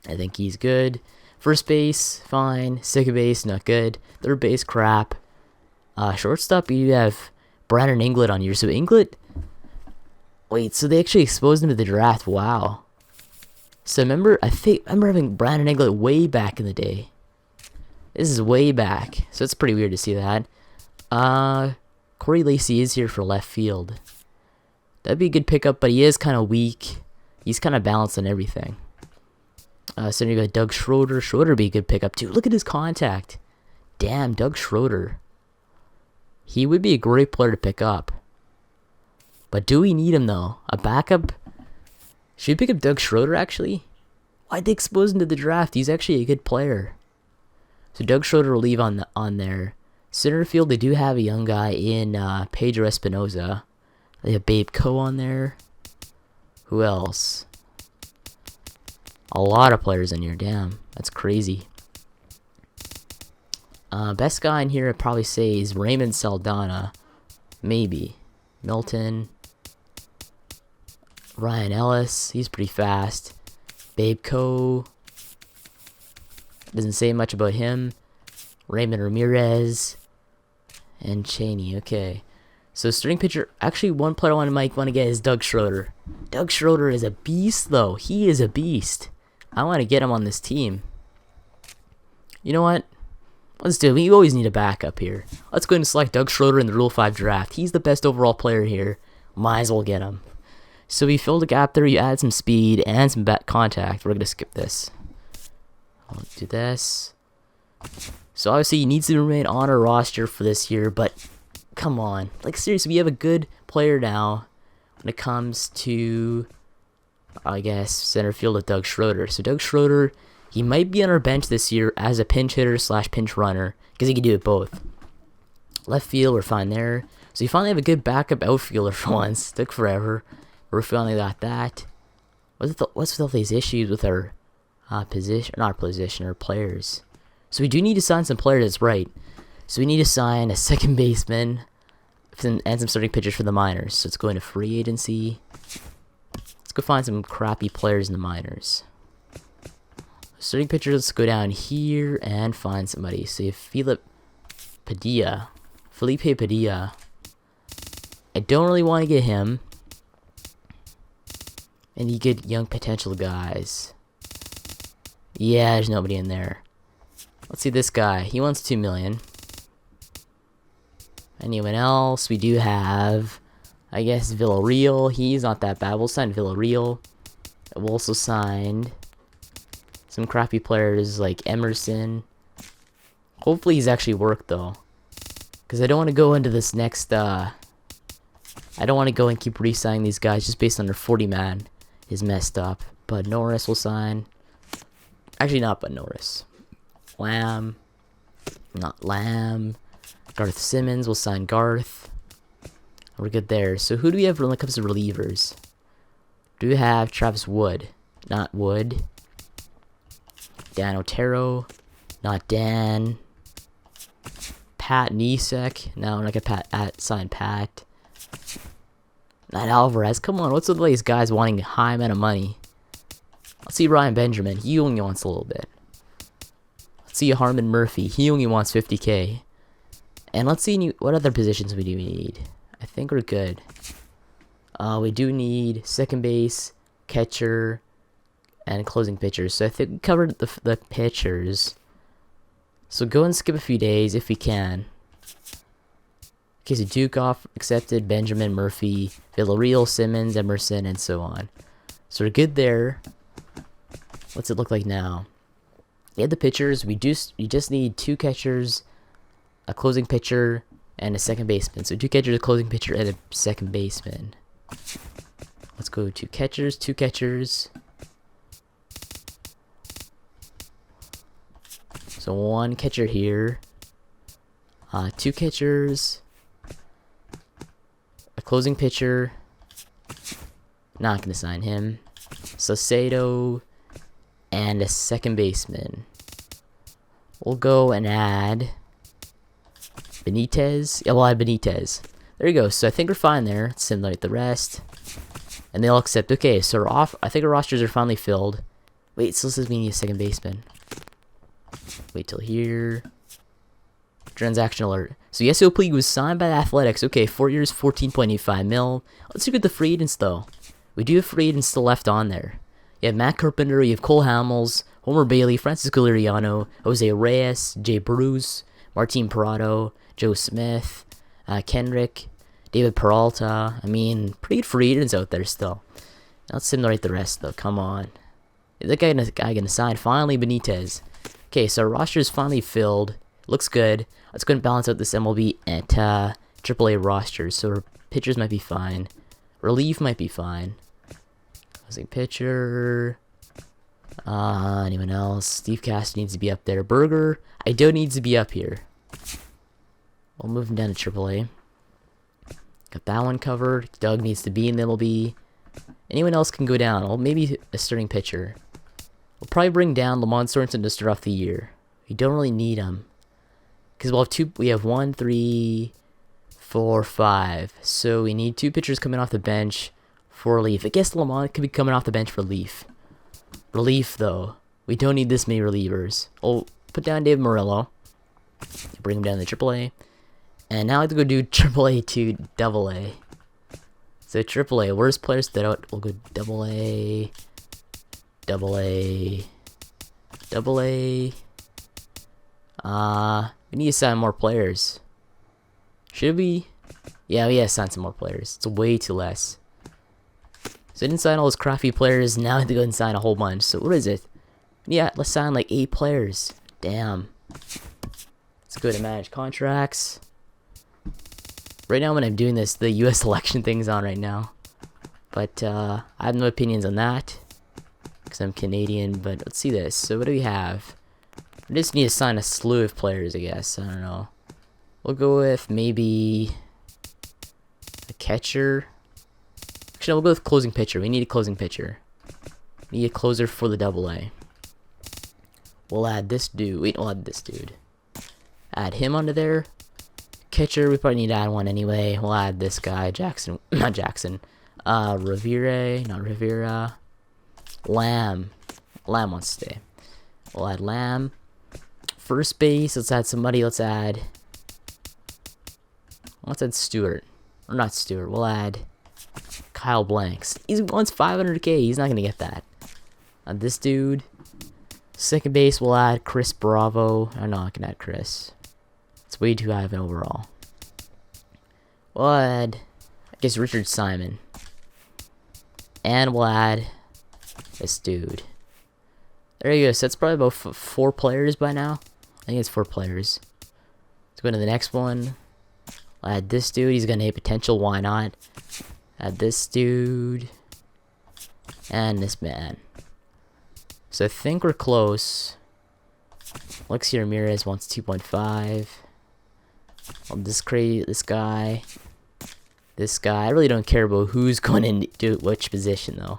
I think he's good. First base, fine. Second base, not good. Third base, crap. Shortstop, you have Brandon Inglett on here. So Inglett... Wait, so they actually exposed him to the draft. Wow. So I remember having Brandon Inglett way back in the day. This is way back. So it's pretty weird to see that. Corey Lacy is here for left field. That'd be a good pickup, but he is kind of weak. He's kind of balanced on everything. So you got Doug Schroeder. Schroeder would be a good pickup too. Look at his contact. Damn, Doug Schroeder. He would be a great player to pick up. But do we need him though? A backup? Should we pick up Doug Schroeder actually? Why'd they expose him to the draft? He's actually a good player. So Doug Schroeder will leave on there. Center field, they do have a young guy in Pedro Espinoza. They have Babe Coe on there. Who else? A lot of players in here. Damn, that's crazy. Best guy in here I'd probably say is Raymond Saldana. Maybe. Milton. Ryan Ellis. He's pretty fast. Babe Coe. Doesn't say much about him. Raymond Ramirez. And Cheney. Okay. So starting pitcher. Actually, one player I want to get is Doug Schroeder. Doug Schroeder is a beast, though. He is a beast. I want to get him on this team. You know what? Let's do it. We always need a backup here. Let's go ahead and select Doug Schroeder in the Rule 5 draft. He's the best overall player here. Might as well get him. So we filled a gap there. You add some speed and some bat contact. We're going to skip this. I'll do this. So obviously he needs to remain on our roster for this year, but come on. Like seriously, we have a good player now when it comes to, I guess, center field with Doug Schroeder. So Doug Schroeder, he might be on our bench this year as a pinch hitter / pinch runner, because he can do it both. Left field, we're fine there. So you finally have a good backup outfielder for once. Took forever. We're finally got that. What's with all these issues with our our players? So we do need to sign some players, that's right. So we need to sign a second baseman and some starting pitchers for the minors. So let's go into free agency. Let's go find some crappy players in the minors. Starting pitchers, let's go down here and find somebody. So you have Felipe Padilla. I don't really want to get him. Any good young potential guys? Yeah, there's nobody in there. Let's see this guy. He wants $2 million. Anyone else? We do have, I guess, Villarreal. He's not that bad. We'll sign Villarreal. We'll also sign some crappy players like Emerson. Hopefully he's actually worked though, because I don't want to go into this next. I don't want to go and keep re-signing these guys just based on their 40-man is messed up. But Norris will sign. Actually, not but Norris. Lamb. Not Lamb. Garth Simmons will sign Garth. We're good there. So who do we have when it comes to relievers? Do we have Travis Wood? Not Wood. Dan Otero. Not Dan. Pat Nisek. No, I'm not gonna sign Pat. Not Alvarez. Come on, what's with all these guys wanting a high amount of money? Let's see Ryan Benjamin. He only wants a little bit. Let's see Harmon Murphy. He only wants 50K. And let's see what other positions we do need. I think we're good. We do need second base, catcher, and closing pitchers. So I think we covered the pitchers. So go and skip a few days if we can. Okay, so Dukoff accepted, Benjamin, Murphy, Villarreal, Simmons, Emerson, and so on. So we're good there. What's it look like now? Yeah, the pitchers. We just need 2 catchers, a closing pitcher, and a second baseman. So 2 catchers, a closing pitcher, and a second baseman. Let's go 2 catchers, 2 catchers. So 1 catcher here. 2 catchers. A closing pitcher. Not gonna sign him. Saucedo. And a second baseman. We'll go and add Benitez. Yeah, we'll add Benitez. There you go. So I think we're fine there. Let's simulate the rest. And they'll accept. Okay, so we're off. I think our rosters are finally filled. Wait, it still says we need a second baseman. Wait till here. Transaction alert. So Yasiel Puig was signed by the Athletics. Okay, 4 years, 14.85 mil. Let's look at the free agents though. We do have free agents still left on there. You have Matt Carpenter, you have Cole Hamels, Homer Bailey, Francisco Liriano, Jose Reyes, Jay Bruce, Martin Parado, Joe Smith, Kenrick, David Peralta. I mean, pretty good free agents out there still. Now let's simulate the rest though. Come on. Is that guy gonna sign? Finally, Benitez. Okay, so our roster is finally filled. Looks good. Let's go and balance out this MLB at AAA roster. So our pitchers might be fine. Relief might be fine. Closing pitcher. Anyone else? Steve Cass needs to be up there. Berger, I don't need to be up here. We'll move him down to AAA. Got that one covered. Doug needs to be in the MLB. Anyone else can go down. Well, maybe a starting pitcher. We'll probably bring down Lamont Sorensen to start off the year. We don't really need him. Because we'll have 2, we have 1, 3, 4, 5. So we need 2 pitchers coming off the bench for relief. I guess Lamont could be coming off the bench for relief. Relief, though. We don't need this many relievers. Oh, put down Dave Murillo. Bring him down to AAA. And now I have to go do AAA to AA. So AAA, worst players stood out. We'll go AA, AA, AA. We need to sign more players. Should we? Yeah, we gotta sign some more players. It's way too less. So I didn't sign all those crappy players. Now I have to go and sign a whole bunch. So what is it? Yeah, let's sign like 8 players. Damn. Let's go to manage contracts. Right now when I'm doing this, the US election thing's on right now. But I have no opinions on that. Because I'm Canadian, but let's see this. So what do we have? We just need to sign a slew of players, I guess. I don't know. We'll go with maybe a catcher. Actually, we'll go with closing pitcher. We need a closing pitcher. We need a closer for the AA. We'll add this dude. Wait, we'll add this dude. Add him onto there. Catcher, we probably need to add one anyway. We'll add this guy, Jackson. Not Jackson. Rivera. Not Rivera. Lamb. Lamb wants to stay. We'll add Lamb. First base, let's add somebody. Let's add Stewart. Or not Stewart. We'll add Kyle Blanks. He wants 500k. He's not going to get that. This dude. Second base, we'll add Chris Bravo. I'm not going to add Chris. It's way too high of an overall. We'll add, I guess, Richard Simon. And we'll add this dude. There you go. So that's probably about 4 players by now. I think it's 4 players. Let's go to the next one. I'll add this dude. He's going to hit potential. Why not? Add this dude. And this man. So I think we're close. Alexi Ramirez wants 2.5. I'll discredit this guy. This guy. I really don't care about who's going into which position, though.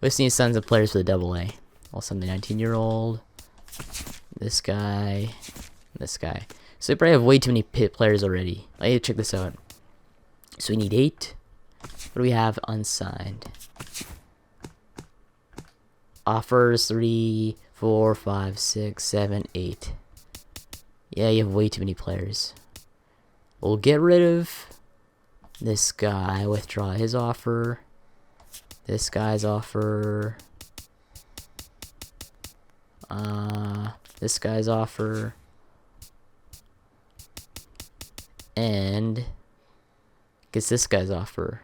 We just need sons of players for the AA. Also, the 19-year-old. This guy. This guy. So we probably have way too many pit players already. I need to check this out. So we need 8. What do we have unsigned? Offers 3, 4, 5, 6, 7, 8. Yeah, you have way too many players. We'll get rid of this guy. Withdraw his offer. This guy's offer. This guy's offer. And gets this guy's offer.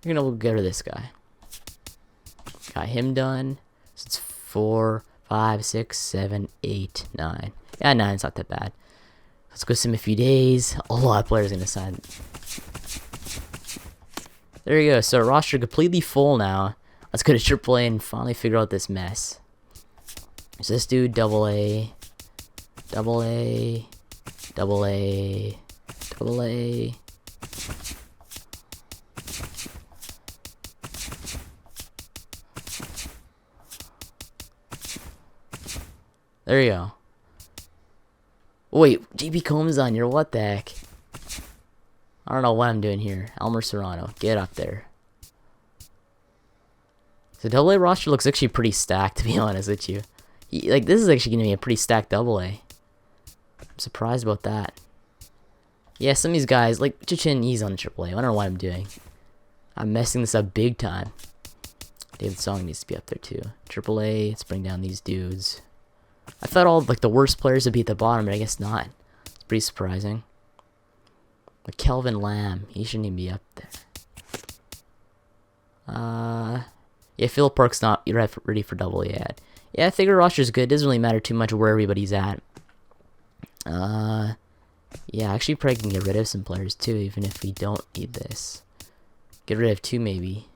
We're gonna get rid of this guy. Got him done. So it's 4, 5, 6, 7, 8, 9. Yeah, 9's not that bad. Let's go sim a few days. A lot of players gonna sign. There you go. So our roster completely full now. Let's go to AAA and finally figure out this mess. So this dude, AA, AA, AA, AA. There you go. Wait, JP Combs on here. What the heck? I don't know what I'm doing here. Elmer Serrano, get up there. So AA roster looks actually pretty stacked, to be honest with you. Like, this is actually going to be a pretty stacked AA. I'm surprised about that. Yeah, some of these guys, like Chichin, he's on AAA. I don't know what I'm doing. I'm messing this up big time. David Song needs to be up there too. AAA, let's bring down these dudes. I thought all like the worst players would be at the bottom, but I guess not. It's pretty surprising. Like Kelvin Lamb, he shouldn't even be up there. Yeah, Philip Park's not ready for AA yet. Yeah, I think our roster's good. It doesn't really matter too much where everybody's at. Yeah, actually probably can get rid of some players too, even if we don't need this. Get rid of 2 maybe.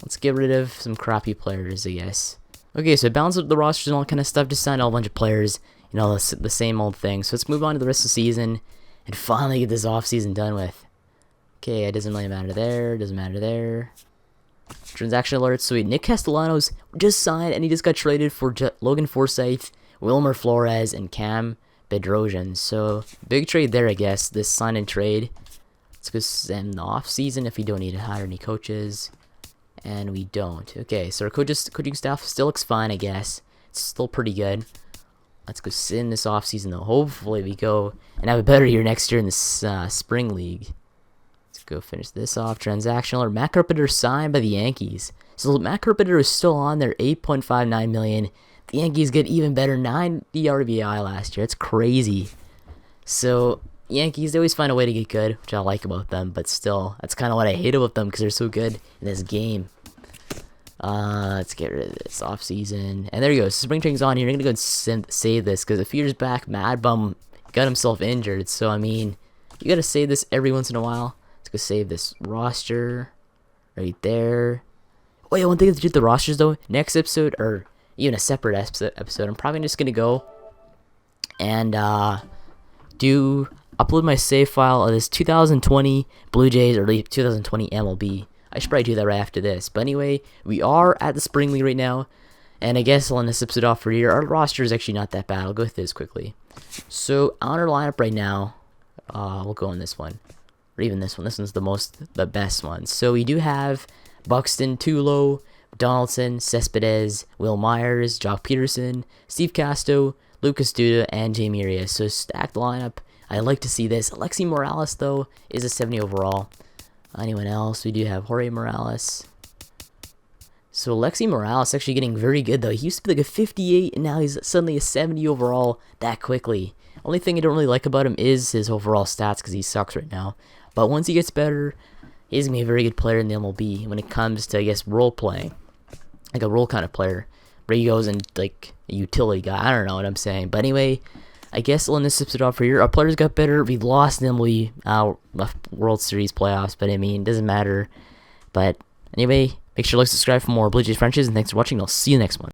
Let's get rid of some crappy players, I guess. Okay, so balance up the rosters and all kind of stuff. Just sign a bunch of players, you know, the same old thing. So let's move on to the rest of the season and finally get this offseason done with. Okay, it doesn't really matter there. Doesn't matter there. Transaction alerts. Sweet. Nick Castellanos just signed and he just got traded for Logan Forsythe, Wilmer Flores, and Cam Bedrosian. So big trade there, I guess. This sign and trade. Let's go send the offseason if we don't need to hire any coaches. And we don't. Okay, so our coaching staff still looks fine, I guess. It's still pretty good. Let's go sit in this offseason, though. Hopefully we go and have a better year next year in this spring league. Let's go finish this off. Transactional. Matt Carpenter signed by the Yankees. So Matt Carpenter is still on there, $8.59 million. The Yankees get even better, 90 RBI last year. It's crazy. So Yankees, they always find a way to get good, which I like about them. But still, that's kind of what I hate about them because they're so good in this game. Let's get rid of this offseason. And there you go. Spring training's on here. I'm gonna go and save this because a few years back, Mad Bum got himself injured. So I mean, you gotta save this every once in a while. Let's go save this roster right there. Oh yeah, one thing to do with the rosters though. Next episode, or even a separate episode, I'm probably just gonna go and upload my save file of this 2020 Blue Jays or 2020 MLB. I should probably do that right after this. But anyway, we are at the Spring League right now. And I guess I'll end this episode off for here. Our roster is actually not that bad. I'll go through this quickly. So, on our lineup right now, we'll go on this one. Or even this one. This one's the best one. So, we do have Buxton, Tulo, Donaldson, Cespedes, Will Myers, Jock Peterson, Steve Casto, Lucas Duda, and Jamie Arias. So, stacked lineup. I like to see this. Alexi Morales, though, is a 70 overall. Anyone else? We do have Jorge Morales. So Alexi Morales actually getting very good though. He used to be like a 58 and now he's suddenly a 70 overall that quickly. Only thing I don't really like about him is his overall stats because he sucks right now. But once he gets better, he's going to be a very good player in the MLB when it comes to, I guess, role playing. Like a role kind of player. Where he goes and like a utility guy. I don't know what I'm saying. But anyway, I guess I'll end this episode off for here. Our players got better. We lost in the World Series playoffs, but I mean, it doesn't matter. But anyway, make sure to like, subscribe for more Blue Jays franchise, and thanks for watching. I'll see you next one.